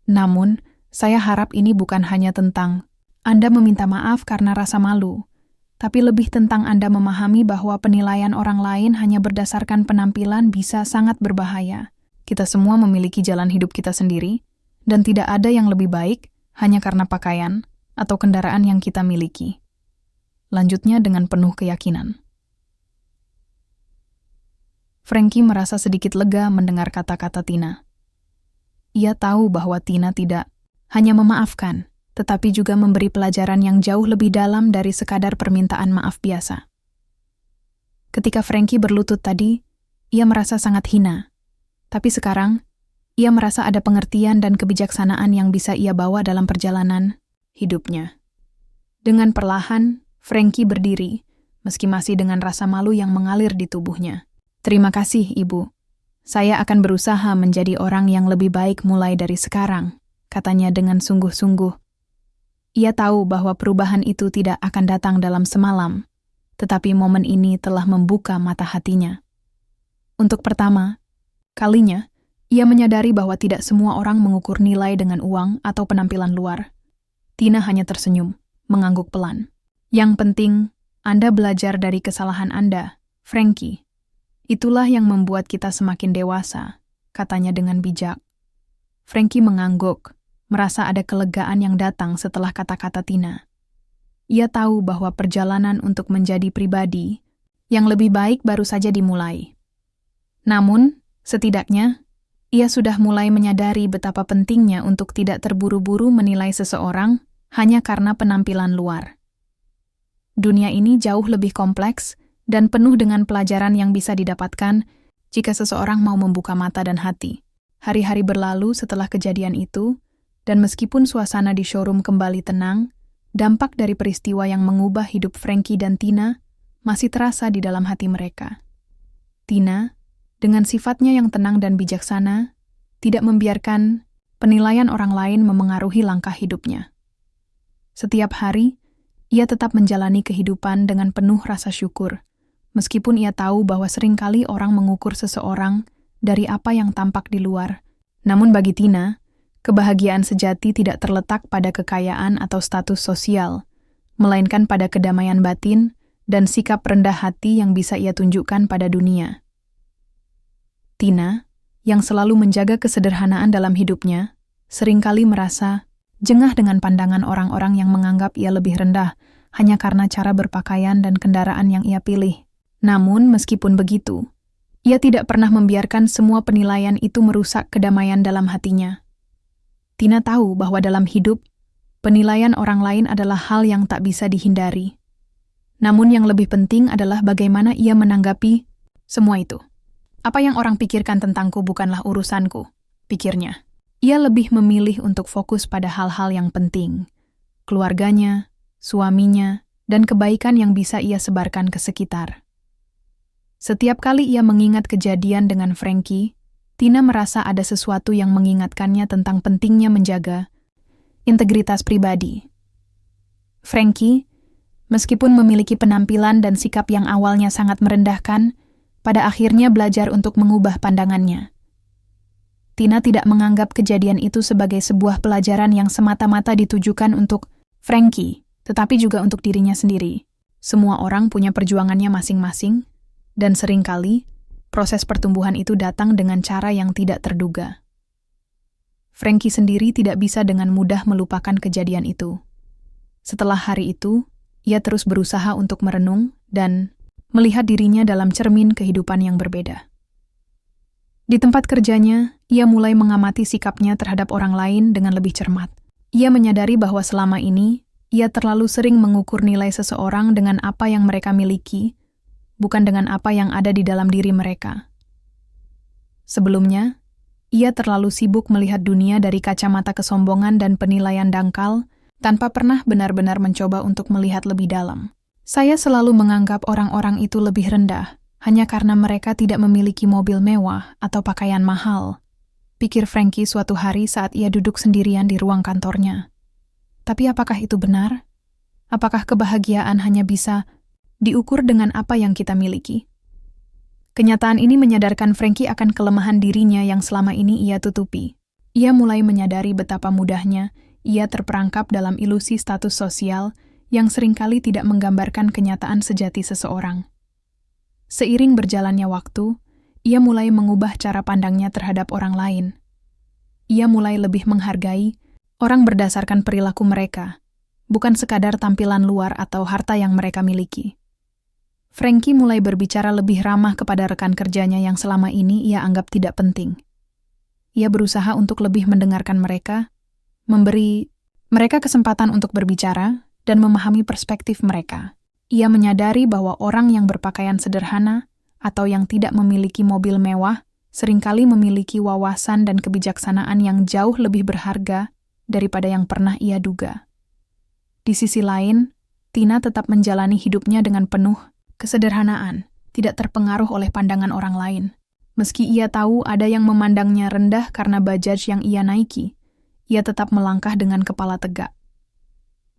Namun, saya harap ini bukan hanya tentang Anda meminta maaf karena rasa malu, tapi lebih tentang Anda memahami bahwa penilaian orang lain hanya berdasarkan penampilan bisa sangat berbahaya. Kita semua memiliki jalan hidup kita sendiri, dan tidak ada yang lebih baik hanya karena pakaian atau kendaraan yang kita miliki. Lanjutnya dengan penuh keyakinan. Frankie merasa sedikit lega mendengar kata-kata Tina. Ia tahu bahwa Tina tidak hanya memaafkan, tetapi juga memberi pelajaran yang jauh lebih dalam dari sekadar permintaan maaf biasa. Ketika Frankie berlutut tadi, ia merasa sangat hina. Tapi sekarang, ia merasa ada pengertian dan kebijaksanaan yang bisa ia bawa dalam perjalanan hidupnya. Dengan perlahan, Frankie berdiri, meski masih dengan rasa malu yang mengalir di tubuhnya. Terima kasih, Ibu. Saya akan berusaha menjadi orang yang lebih baik mulai dari sekarang, katanya dengan sungguh-sungguh. Ia tahu bahwa perubahan itu tidak akan datang dalam semalam, tetapi momen ini telah membuka mata hatinya. Untuk pertama kalinya, ia menyadari bahwa tidak semua orang mengukur nilai dengan uang atau penampilan luar. Tina hanya tersenyum, mengangguk pelan. Yang penting, Anda belajar dari kesalahan Anda, Frankie. Itulah yang membuat kita semakin dewasa, katanya dengan bijak. Frankie mengangguk, merasa ada kelegaan yang datang setelah kata-kata Tina. Ia tahu bahwa perjalanan untuk menjadi pribadi yang lebih baik baru saja dimulai. Namun, setidaknya, ia sudah mulai menyadari betapa pentingnya untuk tidak terburu-buru menilai seseorang hanya karena penampilan luar. Dunia ini jauh lebih kompleks dan penuh dengan pelajaran yang bisa didapatkan jika seseorang mau membuka mata dan hati. Hari-hari berlalu setelah kejadian itu, dan meskipun suasana di showroom kembali tenang, dampak dari peristiwa yang mengubah hidup Frankie dan Tina masih terasa di dalam hati mereka. Tina, dengan sifatnya yang tenang dan bijaksana, tidak membiarkan penilaian orang lain memengaruhi langkah hidupnya. Setiap hari, ia tetap menjalani kehidupan dengan penuh rasa syukur, meskipun ia tahu bahwa seringkali orang mengukur seseorang dari apa yang tampak di luar. Namun bagi Tina, kebahagiaan sejati tidak terletak pada kekayaan atau status sosial, melainkan pada kedamaian batin dan sikap rendah hati yang bisa ia tunjukkan pada dunia. Tina, yang selalu menjaga kesederhanaan dalam hidupnya, seringkali merasa jengah dengan pandangan orang-orang yang menganggap ia lebih rendah hanya karena cara berpakaian dan kendaraan yang ia pilih. Namun, meskipun begitu, ia tidak pernah membiarkan semua penilaian itu merusak kedamaian dalam hatinya. Tina tahu bahwa dalam hidup, penilaian orang lain adalah hal yang tak bisa dihindari. Namun yang lebih penting adalah bagaimana ia menanggapi semua itu. Apa yang orang pikirkan tentangku bukanlah urusanku, pikirnya. Ia lebih memilih untuk fokus pada hal-hal yang penting, keluarganya, suaminya, dan kebaikan yang bisa ia sebarkan ke sekitar. Setiap kali ia mengingat kejadian dengan Frankie, Tina merasa ada sesuatu yang mengingatkannya tentang pentingnya menjaga integritas pribadi. Frankie, meskipun memiliki penampilan dan sikap yang awalnya sangat merendahkan, pada akhirnya belajar untuk mengubah pandangannya. Tina tidak menganggap kejadian itu sebagai sebuah pelajaran yang semata-mata ditujukan untuk Frankie, tetapi juga untuk dirinya sendiri. Semua orang punya perjuangannya masing-masing, dan seringkali, proses pertumbuhan itu datang dengan cara yang tidak terduga. Frankie sendiri tidak bisa dengan mudah melupakan kejadian itu. Setelah hari itu, ia terus berusaha untuk merenung dan melihat dirinya dalam cermin kehidupan yang berbeda. Di tempat kerjanya, ia mulai mengamati sikapnya terhadap orang lain dengan lebih cermat. Ia menyadari bahwa selama ini, ia terlalu sering mengukur nilai seseorang dengan apa yang mereka miliki, bukan dengan apa yang ada di dalam diri mereka. Sebelumnya, ia terlalu sibuk melihat dunia dari kacamata kesombongan dan penilaian dangkal, tanpa pernah benar-benar mencoba untuk melihat lebih dalam. Saya selalu menganggap orang-orang itu lebih rendah, hanya karena mereka tidak memiliki mobil mewah atau pakaian mahal, pikir Frankie suatu hari saat ia duduk sendirian di ruang kantornya. Tapi apakah itu benar? Apakah kebahagiaan hanya bisa diukur dengan apa yang kita miliki? Kenyataan ini menyadarkan Frankie akan kelemahan dirinya yang selama ini ia tutupi. Ia mulai menyadari betapa mudahnya ia terperangkap dalam ilusi status sosial yang seringkali tidak menggambarkan kenyataan sejati seseorang. Seiring berjalannya waktu, ia mulai mengubah cara pandangnya terhadap orang lain. Ia mulai lebih menghargai orang berdasarkan perilaku mereka, bukan sekadar tampilan luar atau harta yang mereka miliki. Frankie mulai berbicara lebih ramah kepada rekan kerjanya yang selama ini ia anggap tidak penting. Ia berusaha untuk lebih mendengarkan mereka, memberi mereka kesempatan untuk berbicara, dan memahami perspektif mereka. Ia menyadari bahwa orang yang berpakaian sederhana atau yang tidak memiliki mobil mewah seringkali memiliki wawasan dan kebijaksanaan yang jauh lebih berharga daripada yang pernah ia duga. Di sisi lain, Tina tetap menjalani hidupnya dengan penuh kesederhanaan, tidak terpengaruh oleh pandangan orang lain. Meski ia tahu ada yang memandangnya rendah karena bajaj yang ia naiki, ia tetap melangkah dengan kepala tegak.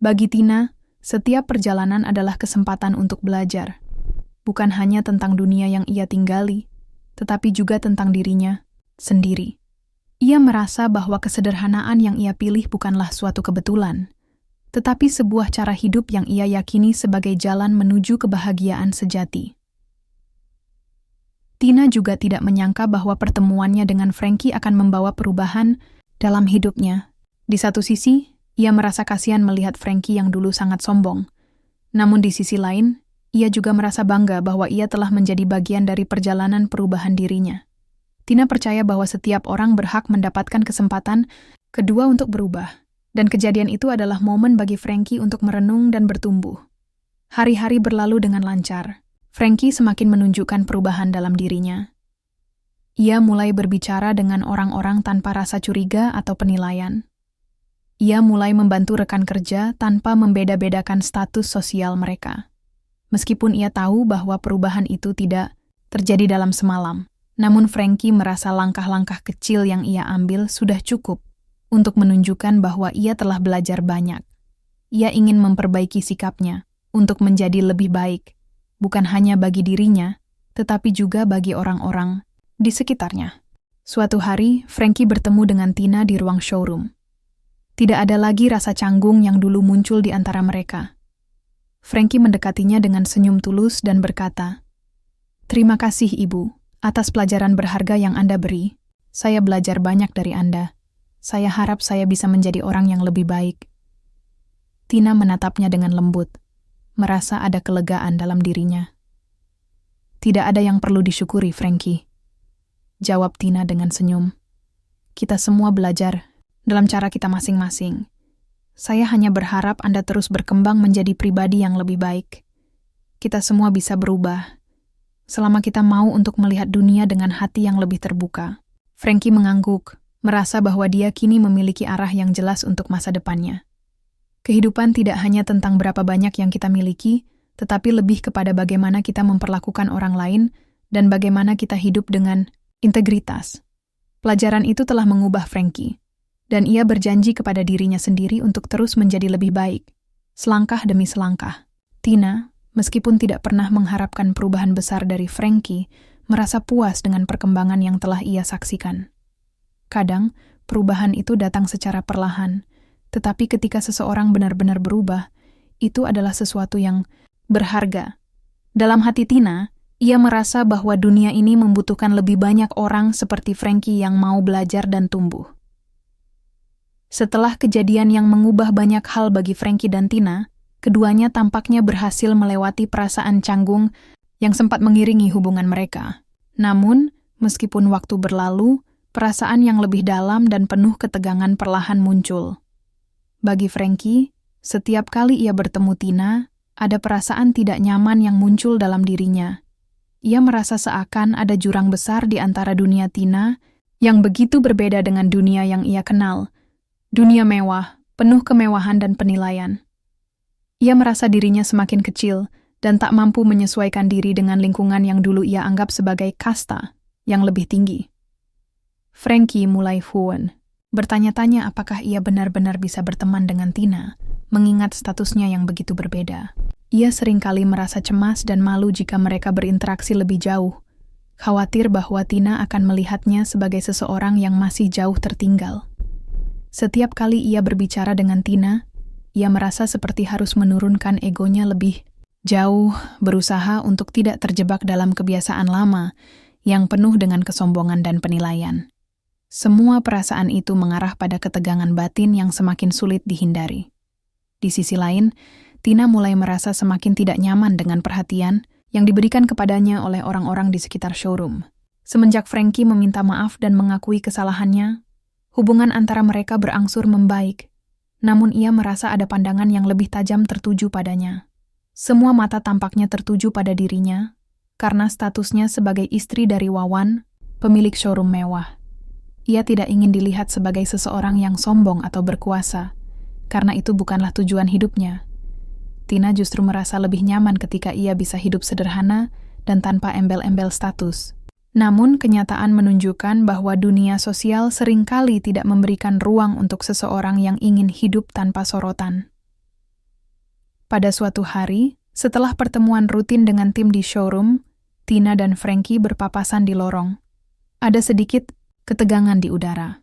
Bagi Tina, setiap perjalanan adalah kesempatan untuk belajar. Bukan hanya tentang dunia yang ia tinggali, tetapi juga tentang dirinya sendiri. Ia merasa bahwa kesederhanaan yang ia pilih bukanlah suatu kebetulan, tetapi sebuah cara hidup yang ia yakini sebagai jalan menuju kebahagiaan sejati. Tina juga tidak menyangka bahwa pertemuannya dengan Frankie akan membawa perubahan dalam hidupnya. Di satu sisi, ia merasa kasihan melihat Frankie yang dulu sangat sombong. Namun di sisi lain, ia juga merasa bangga bahwa ia telah menjadi bagian dari perjalanan perubahan dirinya. Tina percaya bahwa setiap orang berhak mendapatkan kesempatan kedua untuk berubah, dan kejadian itu adalah momen bagi Frankie untuk merenung dan bertumbuh. Hari-hari berlalu dengan lancar. Frankie semakin menunjukkan perubahan dalam dirinya. Ia mulai berbicara dengan orang-orang tanpa rasa curiga atau penilaian. Ia mulai membantu rekan kerja tanpa membeda-bedakan status sosial mereka. Meskipun ia tahu bahwa perubahan itu tidak terjadi dalam semalam, namun Frankie merasa langkah-langkah kecil yang ia ambil sudah cukup untuk menunjukkan bahwa ia telah belajar banyak. Ia ingin memperbaiki sikapnya untuk menjadi lebih baik, bukan hanya bagi dirinya, tetapi juga bagi orang-orang di sekitarnya. Suatu hari, Frankie bertemu dengan Tina di ruang showroom. Tidak ada lagi rasa canggung yang dulu muncul di antara mereka. Frankie mendekatinya dengan senyum tulus dan berkata, "Terima kasih, Ibu, atas pelajaran berharga yang Anda beri. Saya belajar banyak dari Anda. Saya harap saya bisa menjadi orang yang lebih baik." Tina menatapnya dengan lembut, merasa ada kelegaan dalam dirinya. "Tidak ada yang perlu disyukuri, Frankie," jawab Tina dengan senyum. "Kita semua belajar dalam cara kita masing-masing. Saya hanya berharap Anda terus berkembang menjadi pribadi yang lebih baik. Kita semua bisa berubah, selama kita mau untuk melihat dunia dengan hati yang lebih terbuka." Frankie mengangguk, merasa bahwa dia kini memiliki arah yang jelas untuk masa depannya. Kehidupan tidak hanya tentang berapa banyak yang kita miliki, tetapi lebih kepada bagaimana kita memperlakukan orang lain dan bagaimana kita hidup dengan integritas. Pelajaran itu telah mengubah Frankie, dan ia berjanji kepada dirinya sendiri untuk terus menjadi lebih baik, selangkah demi selangkah. Tina, meskipun tidak pernah mengharapkan perubahan besar dari Frankie, merasa puas dengan perkembangan yang telah ia saksikan. Kadang, perubahan itu datang secara perlahan, tetapi ketika seseorang benar-benar berubah, itu adalah sesuatu yang berharga. Dalam hati Tina, ia merasa bahwa dunia ini membutuhkan lebih banyak orang seperti Frankie yang mau belajar dan tumbuh. Setelah kejadian yang mengubah banyak hal bagi Frankie dan Tina, keduanya tampaknya berhasil melewati perasaan canggung yang sempat mengiringi hubungan mereka. Namun, meskipun waktu berlalu, perasaan yang lebih dalam dan penuh ketegangan perlahan muncul. Bagi Frankie, setiap kali ia bertemu Tina, ada perasaan tidak nyaman yang muncul dalam dirinya. Ia merasa seakan ada jurang besar di antara dunia Tina yang begitu berbeda dengan dunia yang ia kenal. Dunia mewah, penuh kemewahan dan penilaian. Ia merasa dirinya semakin kecil dan tak mampu menyesuaikan diri dengan lingkungan yang dulu ia anggap sebagai kasta yang lebih tinggi. Frankie mulai fuan, bertanya-tanya apakah ia benar-benar bisa berteman dengan Tina, mengingat statusnya yang begitu berbeda. Ia seringkali merasa cemas dan malu jika mereka berinteraksi lebih jauh, khawatir bahwa Tina akan melihatnya sebagai seseorang yang masih jauh tertinggal. Setiap kali ia berbicara dengan Tina, ia merasa seperti harus menurunkan egonya lebih jauh, berusaha untuk tidak terjebak dalam kebiasaan lama yang penuh dengan kesombongan dan penilaian. Semua perasaan itu mengarah pada ketegangan batin yang semakin sulit dihindari. Di sisi lain, Tina mulai merasa semakin tidak nyaman dengan perhatian yang diberikan kepadanya oleh orang-orang di sekitar showroom. Semenjak Frankie meminta maaf dan mengakui kesalahannya, hubungan antara mereka berangsur membaik, namun ia merasa ada pandangan yang lebih tajam tertuju padanya. Semua mata tampaknya tertuju pada dirinya, karena statusnya sebagai istri dari Wawan, pemilik showroom mewah. Ia tidak ingin dilihat sebagai seseorang yang sombong atau berkuasa, karena itu bukanlah tujuan hidupnya. Tina justru merasa lebih nyaman ketika ia bisa hidup sederhana dan tanpa embel-embel status. Namun, kenyataan menunjukkan bahwa dunia sosial seringkali tidak memberikan ruang untuk seseorang yang ingin hidup tanpa sorotan. Pada suatu hari, setelah pertemuan rutin dengan tim di showroom, Tina dan Frankie berpapasan di lorong. Ada sedikit ketegangan di udara.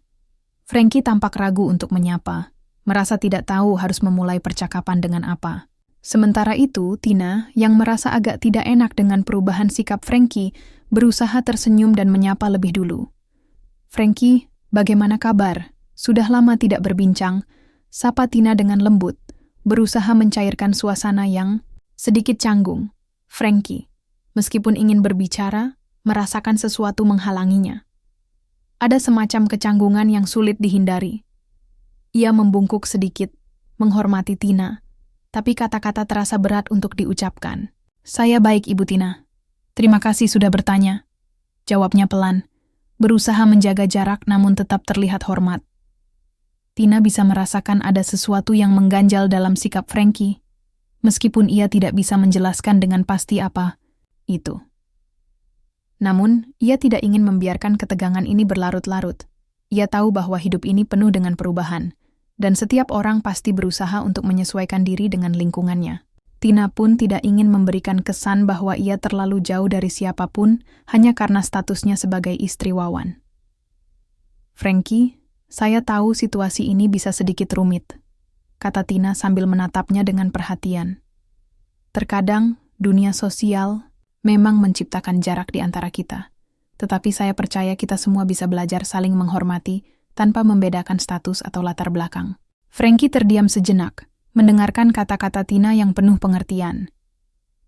Frankie tampak ragu untuk menyapa, merasa tidak tahu harus memulai percakapan dengan apa. Sementara itu, Tina, yang merasa agak tidak enak dengan perubahan sikap Frankie, berusaha tersenyum dan menyapa lebih dulu. "Frankie, bagaimana kabar? Sudah lama tidak berbincang," sapa Tina dengan lembut, berusaha mencairkan suasana yang sedikit canggung. Frankie, meskipun ingin berbicara, merasakan sesuatu menghalanginya. Ada semacam kecanggungan yang sulit dihindari. Ia membungkuk sedikit, menghormati Tina, tapi kata-kata terasa berat untuk diucapkan. "Saya baik, Ibu Tina. Terima kasih sudah bertanya," jawabnya pelan, berusaha menjaga jarak namun tetap terlihat hormat. Tina bisa merasakan ada sesuatu yang mengganjal dalam sikap Frankie, meskipun ia tidak bisa menjelaskan dengan pasti apa itu. Namun, ia tidak ingin membiarkan ketegangan ini berlarut-larut. Ia tahu bahwa hidup ini penuh dengan perubahan, dan setiap orang pasti berusaha untuk menyesuaikan diri dengan lingkungannya. Tina pun tidak ingin memberikan kesan bahwa ia terlalu jauh dari siapapun hanya karena statusnya sebagai istri Wawan. "Frankie, saya tahu situasi ini bisa sedikit rumit," kata Tina sambil menatapnya dengan perhatian. "Terkadang, dunia sosial memang menciptakan jarak di antara kita. Tetapi saya percaya kita semua bisa belajar saling menghormati tanpa membedakan status atau latar belakang." Frankie terdiam sejenak, mendengarkan kata-kata Tina yang penuh pengertian.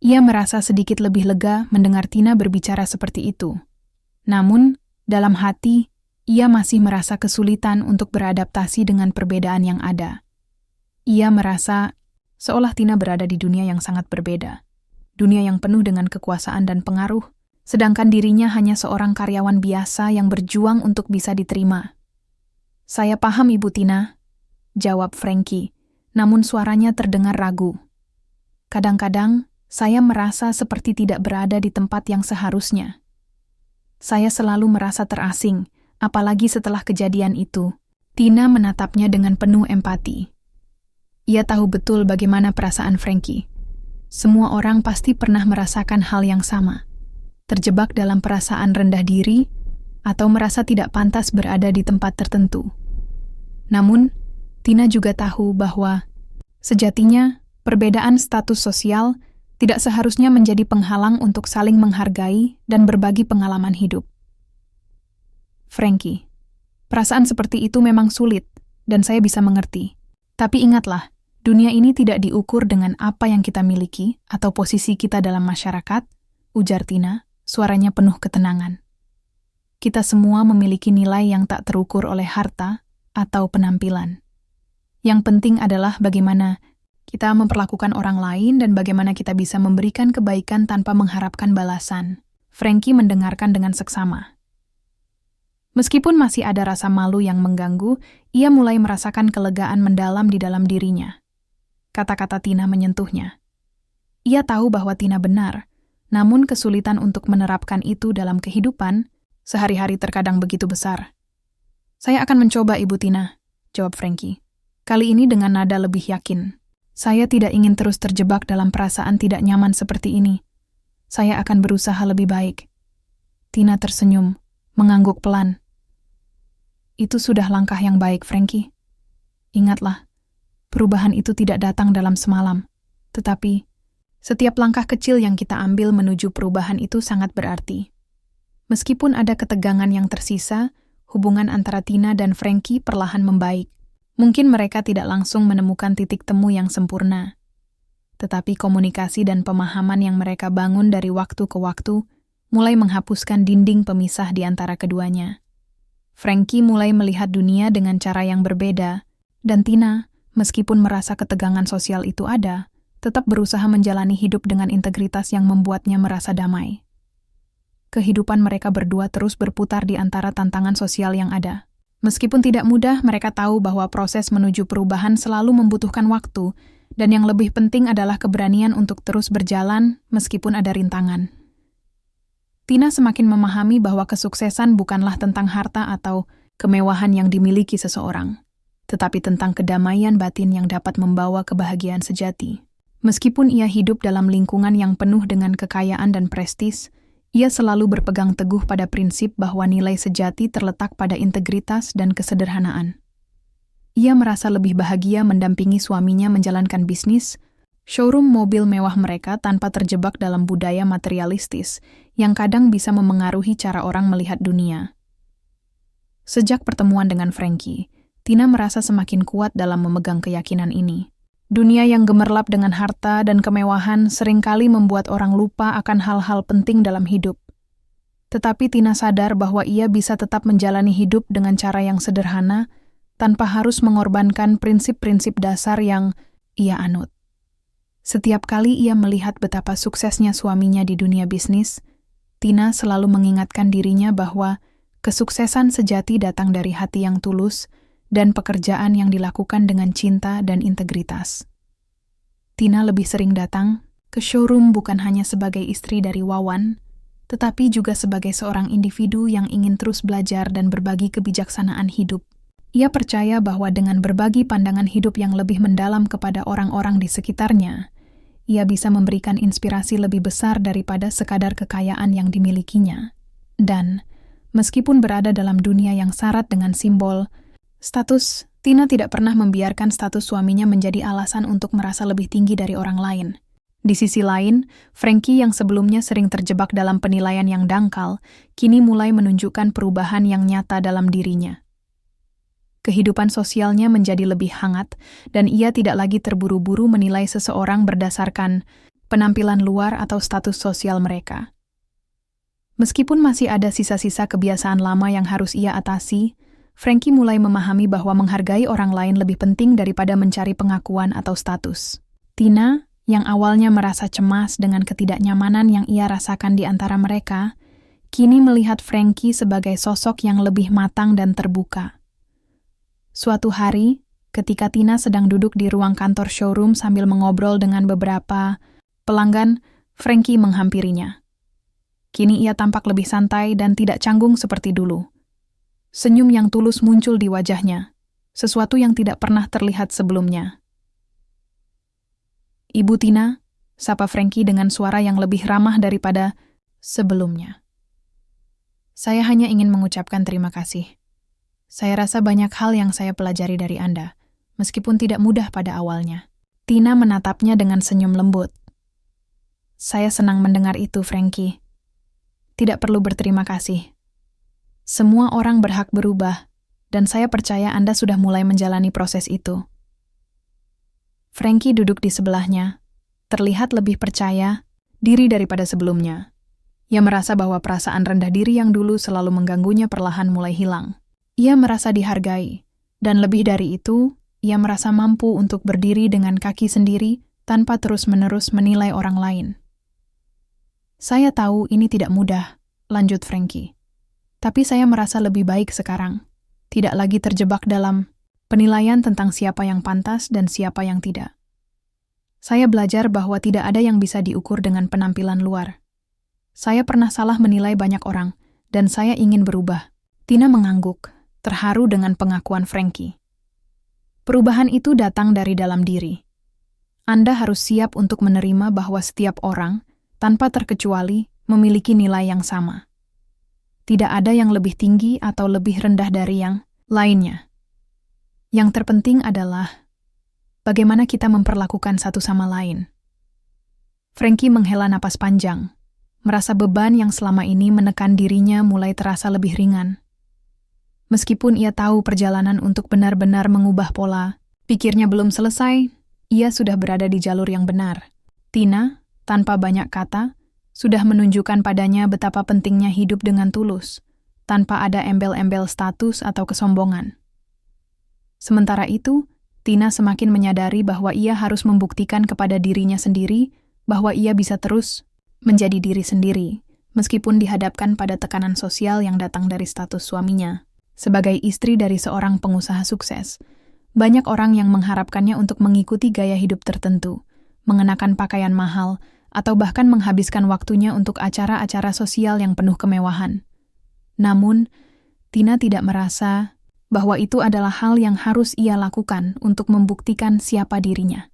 Ia merasa sedikit lebih lega mendengar Tina berbicara seperti itu. Namun, dalam hati, ia masih merasa kesulitan untuk beradaptasi dengan perbedaan yang ada. Ia merasa seolah Tina berada di dunia yang sangat berbeda. Dunia yang penuh dengan kekuasaan dan pengaruh, sedangkan dirinya hanya seorang karyawan biasa yang berjuang untuk bisa diterima. "Saya paham, Ibu Tina," jawab Frankie, namun suaranya terdengar ragu. "Kadang-kadang, saya merasa seperti tidak berada di tempat yang seharusnya. Saya selalu merasa terasing, apalagi setelah kejadian itu." Tina menatapnya dengan penuh empati. Ia tahu betul bagaimana perasaan Frankie. Semua orang pasti pernah merasakan hal yang sama. Terjebak dalam perasaan rendah diri, atau merasa tidak pantas berada di tempat tertentu. Namun, Tina juga tahu bahwa sejatinya perbedaan status sosial tidak seharusnya menjadi penghalang untuk saling menghargai dan berbagi pengalaman hidup. "Frankie, perasaan seperti itu memang sulit dan saya bisa mengerti. Tapi ingatlah, dunia ini tidak diukur dengan apa yang kita miliki atau posisi kita dalam masyarakat," ujar Tina, suaranya penuh ketenangan. "Kita semua memiliki nilai yang tak terukur oleh harta atau penampilan. Yang penting adalah bagaimana kita memperlakukan orang lain dan bagaimana kita bisa memberikan kebaikan tanpa mengharapkan balasan." Frankie mendengarkan dengan seksama. Meskipun masih ada rasa malu yang mengganggu, ia mulai merasakan kelegaan mendalam di dalam dirinya. Kata-kata Tina menyentuhnya. Ia tahu bahwa Tina benar, namun kesulitan untuk menerapkan itu dalam kehidupan sehari-hari terkadang begitu besar. "Saya akan mencoba, Ibu Tina," jawab Frankie. Kali ini dengan nada lebih yakin. "Saya tidak ingin terus terjebak dalam perasaan tidak nyaman seperti ini. Saya akan berusaha lebih baik." Tina tersenyum, mengangguk pelan. Itu sudah langkah yang baik, Frankie. Ingatlah, perubahan itu tidak datang dalam semalam. Tetapi, setiap langkah kecil yang kita ambil menuju perubahan itu sangat berarti. Meskipun ada ketegangan yang tersisa, hubungan antara Tina dan Frankie perlahan membaik. Mungkin mereka tidak langsung menemukan titik temu yang sempurna. Tetapi komunikasi dan pemahaman yang mereka bangun dari waktu ke waktu mulai menghapuskan dinding pemisah di antara keduanya. Frankie mulai melihat dunia dengan cara yang berbeda, dan Tina, meskipun merasa ketegangan sosial itu ada, tetap berusaha menjalani hidup dengan integritas yang membuatnya merasa damai. Kehidupan mereka berdua terus berputar di antara tantangan sosial yang ada. Meskipun tidak mudah, mereka tahu bahwa proses menuju perubahan selalu membutuhkan waktu, dan yang lebih penting adalah keberanian untuk terus berjalan meskipun ada rintangan. Tina semakin memahami bahwa kesuksesan bukanlah tentang harta atau kemewahan yang dimiliki seseorang, tetapi tentang kedamaian batin yang dapat membawa kebahagiaan sejati. Meskipun ia hidup dalam lingkungan yang penuh dengan kekayaan dan prestis, ia selalu berpegang teguh pada prinsip bahwa nilai sejati terletak pada integritas dan kesederhanaan. Ia merasa lebih bahagia mendampingi suaminya menjalankan bisnis, showroom mobil mewah mereka tanpa terjebak dalam budaya materialistis yang kadang bisa memengaruhi cara orang melihat dunia. Sejak pertemuan dengan Frankie, Tina merasa semakin kuat dalam memegang keyakinan ini. Dunia yang gemerlap dengan harta dan kemewahan seringkali membuat orang lupa akan hal-hal penting dalam hidup. Tetapi Tina sadar bahwa ia bisa tetap menjalani hidup dengan cara yang sederhana, tanpa harus mengorbankan prinsip-prinsip dasar yang ia anut. Setiap kali ia melihat betapa suksesnya suaminya di dunia bisnis, Tina selalu mengingatkan dirinya bahwa kesuksesan sejati datang dari hati yang tulus dan pekerjaan yang dilakukan dengan cinta dan integritas. Tina lebih sering datang ke showroom bukan hanya sebagai istri dari Wawan, tetapi juga sebagai seorang individu yang ingin terus belajar dan berbagi kebijaksanaan hidup. Ia percaya bahwa dengan berbagi pandangan hidup yang lebih mendalam kepada orang-orang di sekitarnya, ia bisa memberikan inspirasi lebih besar daripada sekadar kekayaan yang dimilikinya. Dan, meskipun berada dalam dunia yang syarat dengan simbol, status, Tina tidak pernah membiarkan status suaminya menjadi alasan untuk merasa lebih tinggi dari orang lain. Di sisi lain, Frankie yang sebelumnya sering terjebak dalam penilaian yang dangkal, kini mulai menunjukkan perubahan yang nyata dalam dirinya. Kehidupan sosialnya menjadi lebih hangat, dan ia tidak lagi terburu-buru menilai seseorang berdasarkan penampilan luar atau status sosial mereka. Meskipun masih ada sisa-sisa kebiasaan lama yang harus ia atasi, Frankie mulai memahami bahwa menghargai orang lain lebih penting daripada mencari pengakuan atau status. Tina, yang awalnya merasa cemas dengan ketidaknyamanan yang ia rasakan di antara mereka, kini melihat Frankie sebagai sosok yang lebih matang dan terbuka. Suatu hari, ketika Tina sedang duduk di ruang kantor showroom sambil mengobrol dengan beberapa pelanggan, Frankie menghampirinya. Kini ia tampak lebih santai dan tidak canggung seperti dulu. Senyum yang tulus muncul di wajahnya, sesuatu yang tidak pernah terlihat sebelumnya. "Ibu Tina," sapa Frankie dengan suara yang lebih ramah daripada sebelumnya. "Saya hanya ingin mengucapkan terima kasih. Saya rasa banyak hal yang saya pelajari dari Anda, meskipun tidak mudah pada awalnya." Tina menatapnya dengan senyum lembut. "Saya senang mendengar itu, Frankie. Tidak perlu berterima kasih. Semua orang berhak berubah, dan saya percaya Anda sudah mulai menjalani proses itu." Frankie duduk di sebelahnya, terlihat lebih percaya diri daripada sebelumnya. Ia merasa bahwa perasaan rendah diri yang dulu selalu mengganggunya perlahan mulai hilang. Ia merasa dihargai, dan lebih dari itu, ia merasa mampu untuk berdiri dengan kaki sendiri tanpa terus-menerus menilai orang lain. "Saya tahu ini tidak mudah," lanjut Frankie. "Tapi saya merasa lebih baik sekarang, tidak lagi terjebak dalam penilaian tentang siapa yang pantas dan siapa yang tidak. Saya belajar bahwa tidak ada yang bisa diukur dengan penampilan luar. Saya pernah salah menilai banyak orang, dan saya ingin berubah." Tina mengangguk, terharu dengan pengakuan Frankie. Perubahan itu datang dari dalam diri. Anda harus siap untuk menerima bahwa setiap orang, tanpa terkecuali, memiliki nilai yang sama. Tidak ada yang lebih tinggi atau lebih rendah dari yang lainnya. Yang terpenting adalah bagaimana kita memperlakukan satu sama lain. Frankie menghela napas panjang, merasa beban yang selama ini menekan dirinya mulai terasa lebih ringan. Meskipun ia tahu perjalanan untuk benar-benar mengubah pola, pikirnya belum selesai, ia sudah berada di jalur yang benar. Tina, tanpa banyak kata, sudah menunjukkan padanya betapa pentingnya hidup dengan tulus, tanpa ada embel-embel status atau kesombongan. Sementara itu, Tina semakin menyadari bahwa ia harus membuktikan kepada dirinya sendiri bahwa ia bisa terus menjadi diri sendiri, meskipun dihadapkan pada tekanan sosial yang datang dari status suaminya. Sebagai istri dari seorang pengusaha sukses, banyak orang yang mengharapkannya untuk mengikuti gaya hidup tertentu, mengenakan pakaian mahal, atau bahkan menghabiskan waktunya untuk acara-acara sosial yang penuh kemewahan. Namun, Tina tidak merasa bahwa itu adalah hal yang harus ia lakukan untuk membuktikan siapa dirinya.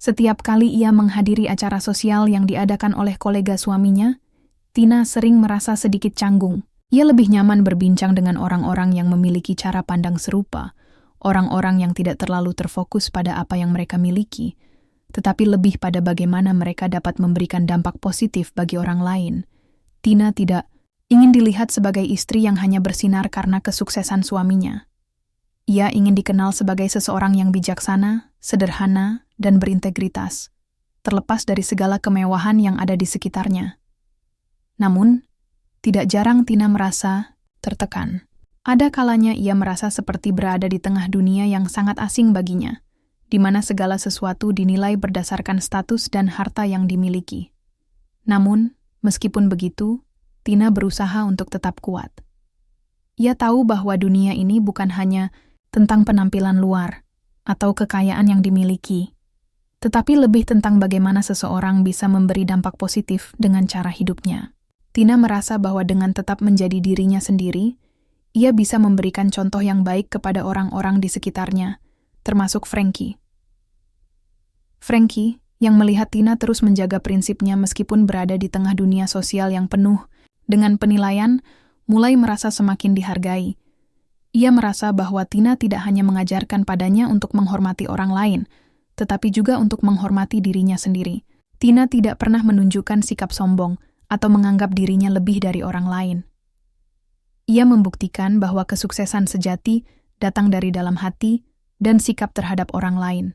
Setiap kali ia menghadiri acara sosial yang diadakan oleh kolega suaminya, Tina sering merasa sedikit canggung. Ia lebih nyaman berbincang dengan orang-orang yang memiliki cara pandang serupa, orang-orang yang tidak terlalu terfokus pada apa yang mereka miliki, tetapi lebih pada bagaimana mereka dapat memberikan dampak positif bagi orang lain. Tina tidak ingin dilihat sebagai istri yang hanya bersinar karena kesuksesan suaminya. Ia ingin dikenal sebagai seseorang yang bijaksana, sederhana, dan berintegritas, terlepas dari segala kemewahan yang ada di sekitarnya. Namun, tidak jarang Tina merasa tertekan. Ada kalanya ia merasa seperti berada di tengah dunia yang sangat asing baginya, di mana segala sesuatu dinilai berdasarkan status dan harta yang dimiliki. Namun, meskipun begitu, Tina berusaha untuk tetap kuat. Ia tahu bahwa dunia ini bukan hanya tentang penampilan luar atau kekayaan yang dimiliki, tetapi lebih tentang bagaimana seseorang bisa memberi dampak positif dengan cara hidupnya. Tina merasa bahwa dengan tetap menjadi dirinya sendiri, ia bisa memberikan contoh yang baik kepada orang-orang di sekitarnya, termasuk Frankie. Frankie, yang melihat Tina terus menjaga prinsipnya meskipun berada di tengah dunia sosial yang penuh dengan penilaian, mulai merasa semakin dihargai. Ia merasa bahwa Tina tidak hanya mengajarkan padanya untuk menghormati orang lain, tetapi juga untuk menghormati dirinya sendiri. Tina tidak pernah menunjukkan sikap sombong atau menganggap dirinya lebih dari orang lain. Ia membuktikan bahwa kesuksesan sejati datang dari dalam hati dan sikap terhadap orang lain,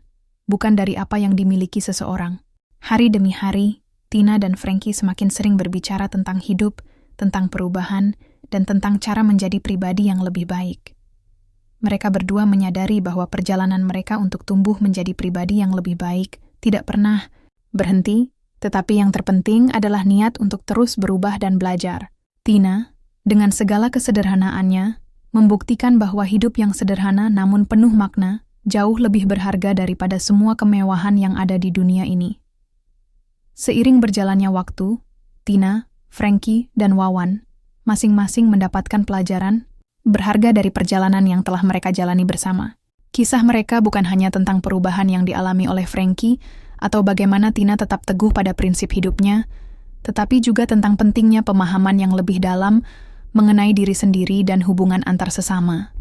bukan dari apa yang dimiliki seseorang. Hari demi hari, Tina dan Frankie semakin sering berbicara tentang hidup, tentang perubahan, dan tentang cara menjadi pribadi yang lebih baik. Mereka berdua menyadari bahwa perjalanan mereka untuk tumbuh menjadi pribadi yang lebih baik tidak pernah berhenti, tetapi yang terpenting adalah niat untuk terus berubah dan belajar. Tina, dengan segala kesederhanaannya, membuktikan bahwa hidup yang sederhana namun penuh makna jauh lebih berharga daripada semua kemewahan yang ada di dunia ini. Seiring berjalannya waktu, Tina, Frankie, dan Wawan masing-masing mendapatkan pelajaran berharga dari perjalanan yang telah mereka jalani bersama. Kisah mereka bukan hanya tentang perubahan yang dialami oleh Frankie atau bagaimana Tina tetap teguh pada prinsip hidupnya, tetapi juga tentang pentingnya pemahaman yang lebih dalam mengenai diri sendiri dan hubungan antar sesama.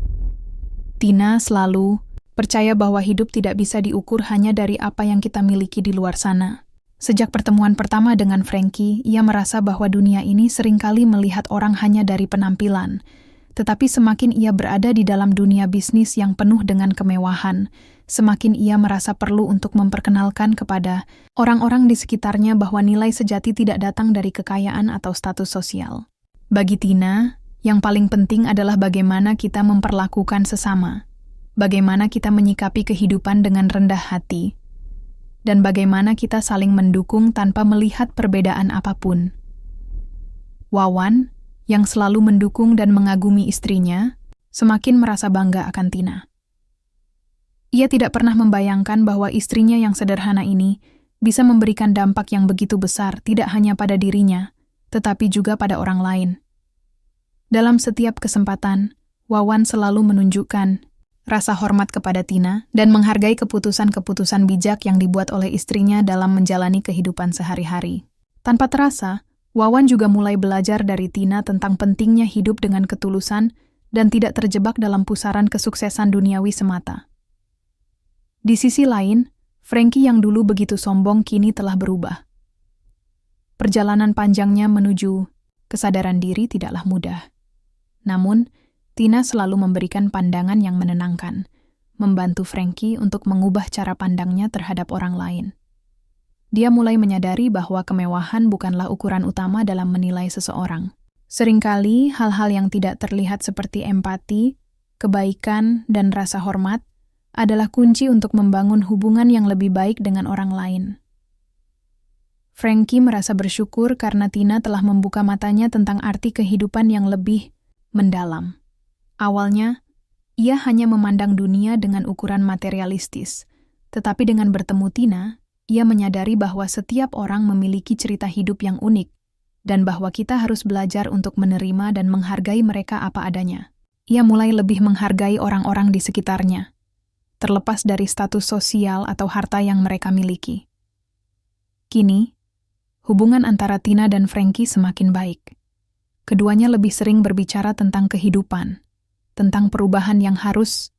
Tina selalu percaya bahwa hidup tidak bisa diukur hanya dari apa yang kita miliki di luar sana. Sejak pertemuan pertama dengan Frankie, ia merasa bahwa dunia ini seringkali melihat orang hanya dari penampilan, tetapi semakin ia berada di dalam dunia bisnis yang penuh dengan kemewahan, semakin ia merasa perlu untuk memperkenalkan kepada orang-orang di sekitarnya bahwa nilai sejati tidak datang dari kekayaan atau status sosial. Bagi Tina, yang paling penting adalah bagaimana kita memperlakukan sesama, bagaimana kita menyikapi kehidupan dengan rendah hati, dan bagaimana kita saling mendukung tanpa melihat perbedaan apapun. Wawan, yang selalu mendukung dan mengagumi istrinya, semakin merasa bangga akan Tina. Ia tidak pernah membayangkan bahwa istrinya yang sederhana ini bisa memberikan dampak yang begitu besar tidak hanya pada dirinya, tetapi juga pada orang lain. Dalam setiap kesempatan, Wawan selalu menunjukkan rasa hormat kepada Tina dan menghargai keputusan-keputusan bijak yang dibuat oleh istrinya dalam menjalani kehidupan sehari-hari. Tanpa terasa, Wawan juga mulai belajar dari Tina tentang pentingnya hidup dengan ketulusan dan tidak terjebak dalam pusaran kesuksesan duniawi semata. Di sisi lain, Frankie yang dulu begitu sombong kini telah berubah. Perjalanan panjangnya menuju kesadaran diri tidaklah mudah. Namun, Tina selalu memberikan pandangan yang menenangkan, membantu Frankie untuk mengubah cara pandangnya terhadap orang lain. Dia mulai menyadari bahwa kemewahan bukanlah ukuran utama dalam menilai seseorang. Seringkali hal-hal yang tidak terlihat seperti empati, kebaikan, dan rasa hormat adalah kunci untuk membangun hubungan yang lebih baik dengan orang lain. Frankie merasa bersyukur karena Tina telah membuka matanya tentang arti kehidupan yang lebih mendalam. Awalnya, ia hanya memandang dunia dengan ukuran materialistis, tetapi dengan bertemu Tina, ia menyadari bahwa setiap orang memiliki cerita hidup yang unik, dan bahwa kita harus belajar untuk menerima dan menghargai mereka apa adanya. Ia mulai lebih menghargai orang-orang di sekitarnya, terlepas dari status sosial atau harta yang mereka miliki. Kini, hubungan antara Tina dan Frankie semakin baik. Keduanya lebih sering berbicara tentang kehidupan, tentang perubahan yang harus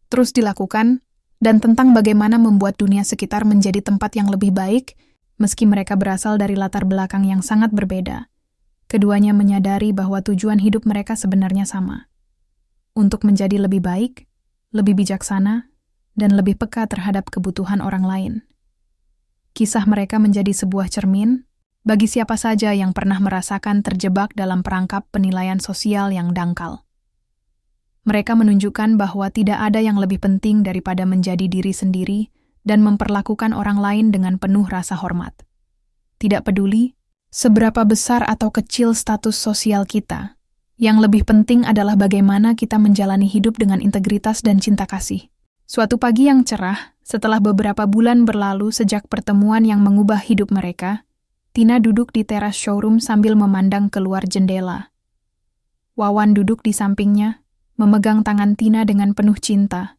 terus dilakukan, dan tentang bagaimana membuat dunia sekitar menjadi tempat yang lebih baik, meski mereka berasal dari latar belakang yang sangat berbeda. Keduanya menyadari bahwa tujuan hidup mereka sebenarnya sama. Untuk menjadi lebih baik, lebih bijaksana, dan lebih peka terhadap kebutuhan orang lain. Kisah mereka menjadi sebuah cermin bagi siapa saja yang pernah merasakan terjebak dalam perangkap penilaian sosial yang dangkal. Mereka menunjukkan bahwa tidak ada yang lebih penting daripada menjadi diri sendiri dan memperlakukan orang lain dengan penuh rasa hormat. Tidak peduli seberapa besar atau kecil status sosial kita, yang lebih penting adalah bagaimana kita menjalani hidup dengan integritas dan cinta kasih. Suatu pagi yang cerah, setelah beberapa bulan berlalu sejak pertemuan yang mengubah hidup mereka, Tina duduk di teras showroom sambil memandang keluar jendela. Wawan duduk di sampingnya, memegang tangan Tina dengan penuh cinta.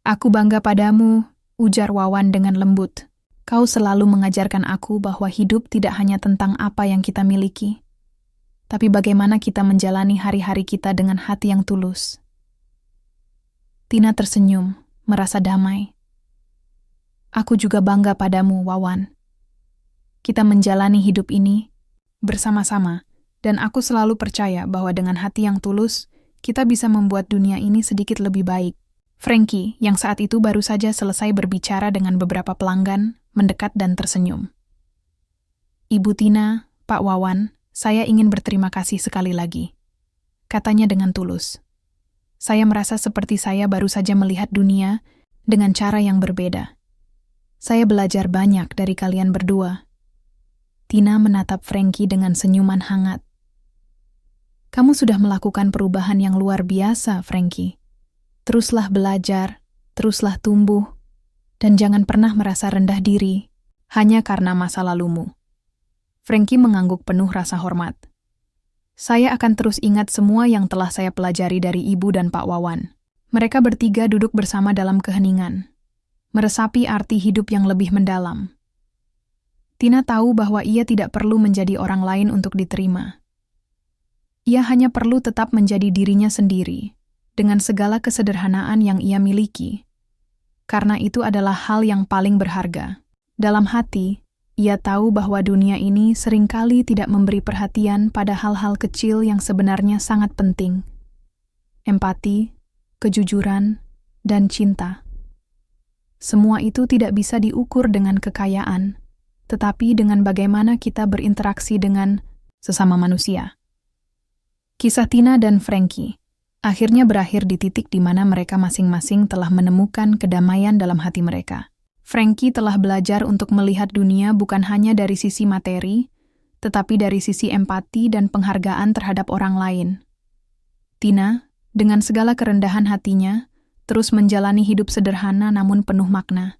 "Aku bangga padamu," ujar Wawan dengan lembut. "Kau selalu mengajarkan aku bahwa hidup tidak hanya tentang apa yang kita miliki, tapi bagaimana kita menjalani hari-hari kita dengan hati yang tulus." Tina tersenyum, merasa damai. "Aku juga bangga padamu, Wawan. Kita menjalani hidup ini bersama-sama, dan aku selalu percaya bahwa dengan hati yang tulus, kita bisa membuat dunia ini sedikit lebih baik." Frankie, yang saat itu baru saja selesai berbicara dengan beberapa pelanggan, mendekat dan tersenyum. "Ibu Tina, Pak Wawan, saya ingin berterima kasih sekali lagi," katanya dengan tulus. "Saya merasa seperti saya baru saja melihat dunia dengan cara yang berbeda. Saya belajar banyak dari kalian berdua." Tina menatap Frankie dengan senyuman hangat. "Kamu sudah melakukan perubahan yang luar biasa, Frankie. Teruslah belajar, teruslah tumbuh, dan jangan pernah merasa rendah diri hanya karena masa lalumu." Frankie mengangguk penuh rasa hormat. "Saya akan terus ingat semua yang telah saya pelajari dari Ibu dan Pak Wawan." Mereka bertiga duduk bersama dalam keheningan, meresapi arti hidup yang lebih mendalam. Tina tahu bahwa ia tidak perlu menjadi orang lain untuk diterima. Ia hanya perlu tetap menjadi dirinya sendiri, dengan segala kesederhanaan yang ia miliki. Karena itu adalah hal yang paling berharga. Dalam hati, ia tahu bahwa dunia ini seringkali tidak memberi perhatian pada hal-hal kecil yang sebenarnya sangat penting. Empati, kejujuran, dan cinta. Semua itu tidak bisa diukur dengan kekayaan, tetapi dengan bagaimana kita berinteraksi dengan sesama manusia. Kisah Tina dan Frankie akhirnya berakhir di titik di mana mereka masing-masing telah menemukan kedamaian dalam hati mereka. Frankie telah belajar untuk melihat dunia bukan hanya dari sisi materi, tetapi dari sisi empati dan penghargaan terhadap orang lain. Tina, dengan segala kerendahan hatinya, terus menjalani hidup sederhana namun penuh makna.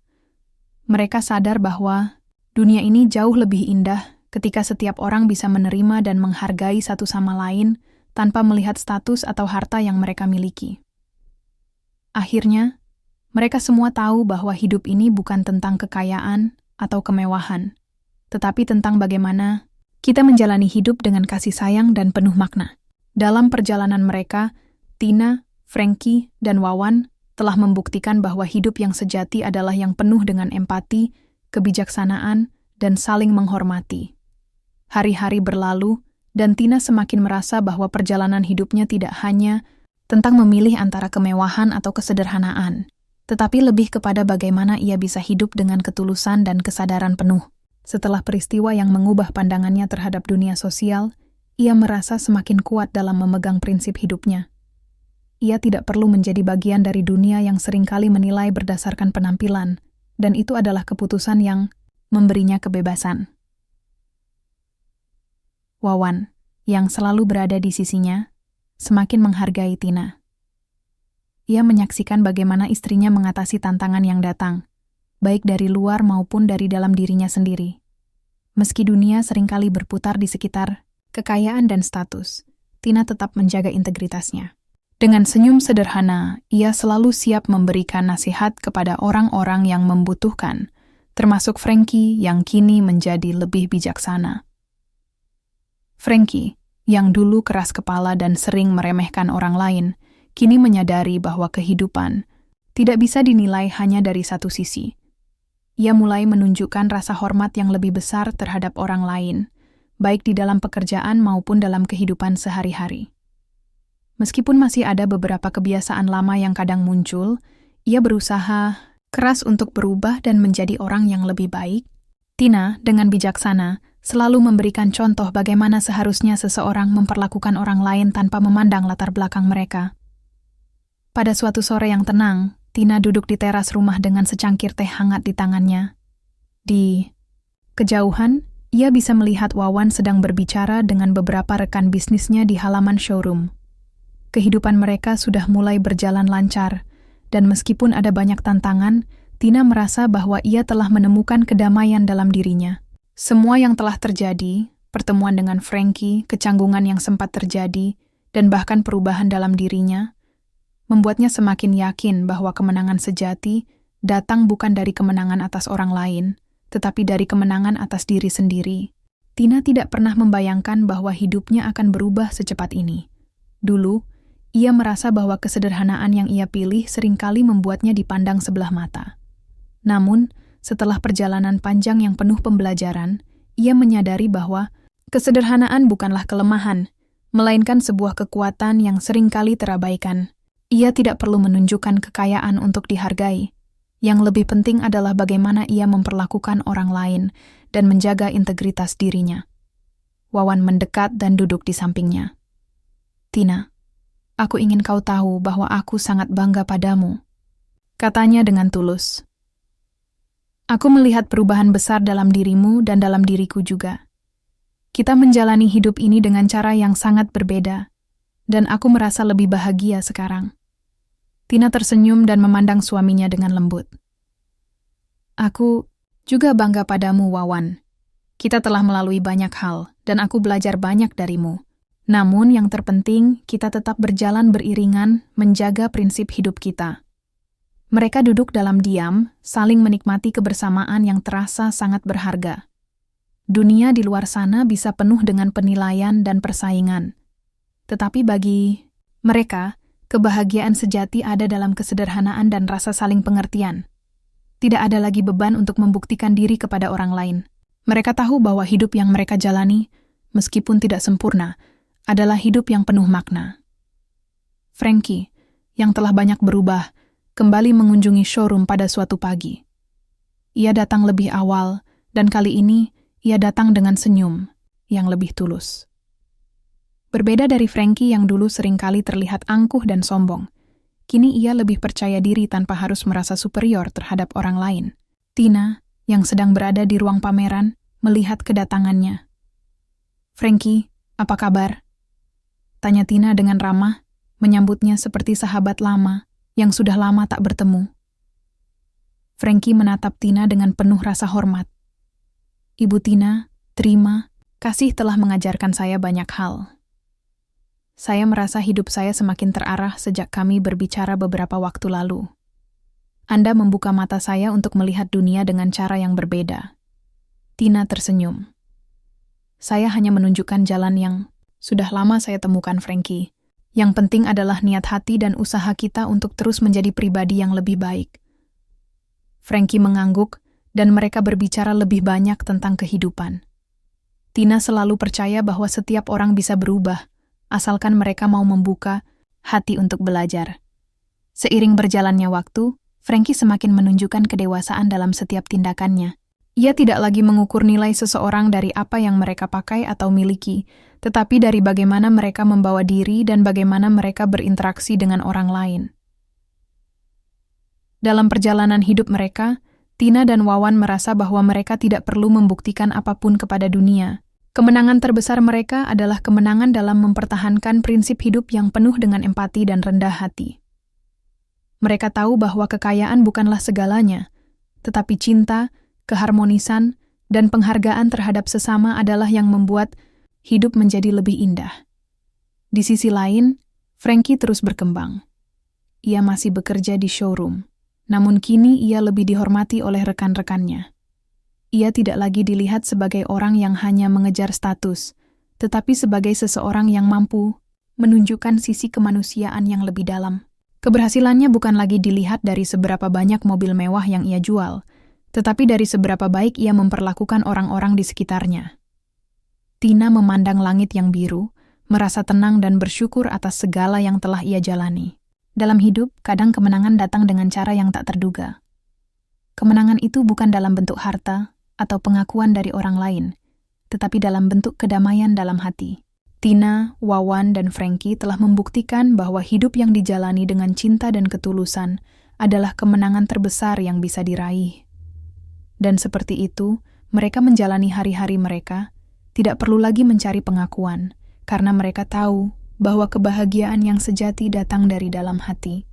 Mereka sadar bahwa dunia ini jauh lebih indah ketika setiap orang bisa menerima dan menghargai satu sama lain tanpa melihat status atau harta yang mereka miliki. Akhirnya, mereka semua tahu bahwa hidup ini bukan tentang kekayaan atau kemewahan, tetapi tentang bagaimana Kita menjalani hidup dengan kasih sayang dan penuh makna. Dalam perjalanan mereka, Tina, Frankie, dan Wawan telah membuktikan bahwa hidup yang sejati adalah yang penuh dengan empati, kebijaksanaan, dan saling menghormati. Hari-hari berlalu, dan Tina semakin merasa bahwa perjalanan hidupnya tidak hanya tentang memilih antara kemewahan atau kesederhanaan, tetapi lebih kepada bagaimana ia bisa hidup dengan ketulusan dan kesadaran penuh. Setelah peristiwa yang mengubah pandangannya terhadap dunia sosial, ia merasa semakin kuat dalam memegang prinsip hidupnya. Ia tidak perlu menjadi bagian dari dunia yang seringkali menilai berdasarkan penampilan, dan itu adalah keputusan yang memberinya kebebasan. Wawan, yang selalu berada di sisinya, semakin menghargai Tina. Ia menyaksikan bagaimana istrinya mengatasi tantangan yang datang, baik dari luar maupun dari dalam dirinya sendiri. Meski dunia seringkali berputar di sekitar kekayaan dan status, Tina tetap menjaga integritasnya. Dengan senyum sederhana, ia selalu siap memberikan nasihat kepada orang-orang yang membutuhkan, termasuk Frankie yang kini menjadi lebih bijaksana. Frankie, yang dulu keras kepala dan sering meremehkan orang lain, kini menyadari bahwa kehidupan tidak bisa dinilai hanya dari satu sisi. Ia mulai menunjukkan rasa hormat yang lebih besar terhadap orang lain, baik di dalam pekerjaan maupun dalam kehidupan sehari-hari. Meskipun masih ada beberapa kebiasaan lama yang kadang muncul, ia berusaha keras untuk berubah dan menjadi orang yang lebih baik. Tina, dengan bijaksana, selalu memberikan contoh bagaimana seharusnya seseorang memperlakukan orang lain tanpa memandang latar belakang mereka. Pada suatu sore yang tenang, Tina duduk di teras rumah dengan secangkir teh hangat di tangannya. Di kejauhan, ia bisa melihat Wawan sedang berbicara dengan beberapa rekan bisnisnya di halaman showroom. Kehidupan mereka sudah mulai berjalan lancar, dan meskipun ada banyak tantangan, Tina merasa bahwa ia telah menemukan kedamaian dalam dirinya. Semua yang telah terjadi, pertemuan dengan Frankie, kecanggungan yang sempat terjadi, dan bahkan perubahan dalam dirinya, membuatnya semakin yakin bahwa kemenangan sejati datang bukan dari kemenangan atas orang lain, tetapi dari kemenangan atas diri sendiri. Tina tidak pernah membayangkan bahwa hidupnya akan berubah secepat ini. Dulu, ia merasa bahwa kesederhanaan yang ia pilih seringkali membuatnya dipandang sebelah mata. Namun, setelah perjalanan panjang yang penuh pembelajaran, ia menyadari bahwa kesederhanaan bukanlah kelemahan, melainkan sebuah kekuatan yang seringkali terabaikan. Ia tidak perlu menunjukkan kekayaan untuk dihargai. Yang lebih penting adalah bagaimana ia memperlakukan orang lain dan menjaga integritas dirinya. Wawan mendekat dan duduk di sampingnya. Tina, aku ingin kau tahu bahwa aku sangat bangga padamu, katanya dengan tulus. Aku melihat perubahan besar dalam dirimu dan dalam diriku juga. Kita menjalani hidup ini dengan cara yang sangat berbeda, dan aku merasa lebih bahagia sekarang. Tina tersenyum dan memandang suaminya dengan lembut. Aku juga bangga padamu, Wawan. Kita telah melalui banyak hal, dan aku belajar banyak darimu. Namun yang terpenting, kita tetap berjalan beriringan menjaga prinsip hidup kita. Mereka duduk dalam diam, saling menikmati kebersamaan yang terasa sangat berharga. Dunia di luar sana bisa penuh dengan penilaian dan persaingan. Tetapi bagi mereka, kebahagiaan sejati ada dalam kesederhanaan dan rasa saling pengertian. Tidak ada lagi beban untuk membuktikan diri kepada orang lain. Mereka tahu bahwa hidup yang mereka jalani, meskipun tidak sempurna, adalah hidup yang penuh makna. Frankie, yang telah banyak berubah, kembali mengunjungi showroom pada suatu pagi. Ia datang lebih awal, dan kali ini ia datang dengan senyum yang lebih tulus. Berbeda dari Frankie yang dulu seringkali terlihat angkuh dan sombong, kini ia lebih percaya diri tanpa harus merasa superior terhadap orang lain. Tina, yang sedang berada di ruang pameran, melihat kedatangannya. Frankie, apa kabar? Tanya Tina dengan ramah, menyambutnya seperti sahabat lama yang sudah lama tak bertemu. Frankie menatap Tina dengan penuh rasa hormat. Ibu Tina, terima, kasih telah mengajarkan saya banyak hal. Saya merasa hidup saya semakin terarah sejak kami berbicara beberapa waktu lalu. Anda membuka mata saya untuk melihat dunia dengan cara yang berbeda. Tina tersenyum. Saya hanya menunjukkan jalan yang sudah lama saya temukan, Frankie. Yang penting adalah niat hati dan usaha kita untuk terus menjadi pribadi yang lebih baik. Frankie mengangguk, dan mereka berbicara lebih banyak tentang kehidupan. Tina selalu percaya bahwa setiap orang bisa berubah, asalkan mereka mau membuka hati untuk belajar. Seiring berjalannya waktu, Frankie semakin menunjukkan kedewasaan dalam setiap tindakannya. Ia tidak lagi mengukur nilai seseorang dari apa yang mereka pakai atau miliki, tetapi dari bagaimana mereka membawa diri dan bagaimana mereka berinteraksi dengan orang lain. Dalam perjalanan hidup mereka, Tina dan Wawan merasa bahwa mereka tidak perlu membuktikan apapun kepada dunia. Kemenangan terbesar mereka adalah kemenangan dalam mempertahankan prinsip hidup yang penuh dengan empati dan rendah hati. Mereka tahu bahwa kekayaan bukanlah segalanya, tetapi cinta, keharmonisan, dan penghargaan terhadap sesama adalah yang membuat hidup menjadi lebih indah. Di sisi lain, Frankie terus berkembang. Ia masih bekerja di showroom, namun kini ia lebih dihormati oleh rekan-rekannya. Ia tidak lagi dilihat sebagai orang yang hanya mengejar status, tetapi sebagai seseorang yang mampu menunjukkan sisi kemanusiaan yang lebih dalam. Keberhasilannya bukan lagi dilihat dari seberapa banyak mobil mewah yang ia jual, tetapi dari seberapa baik ia memperlakukan orang-orang di sekitarnya. Tina memandang langit yang biru, merasa tenang dan bersyukur atas segala yang telah ia jalani. Dalam hidup, kadang kemenangan datang dengan cara yang tak terduga. Kemenangan itu bukan dalam bentuk harta atau pengakuan dari orang lain, tetapi dalam bentuk kedamaian dalam hati. Tina, Wawan, dan Frankie telah membuktikan bahwa hidup yang dijalani dengan cinta dan ketulusan adalah kemenangan terbesar yang bisa diraih. Dan seperti itu, mereka menjalani hari-hari mereka, tidak perlu lagi mencari pengakuan, karena mereka tahu bahwa kebahagiaan yang sejati datang dari dalam hati.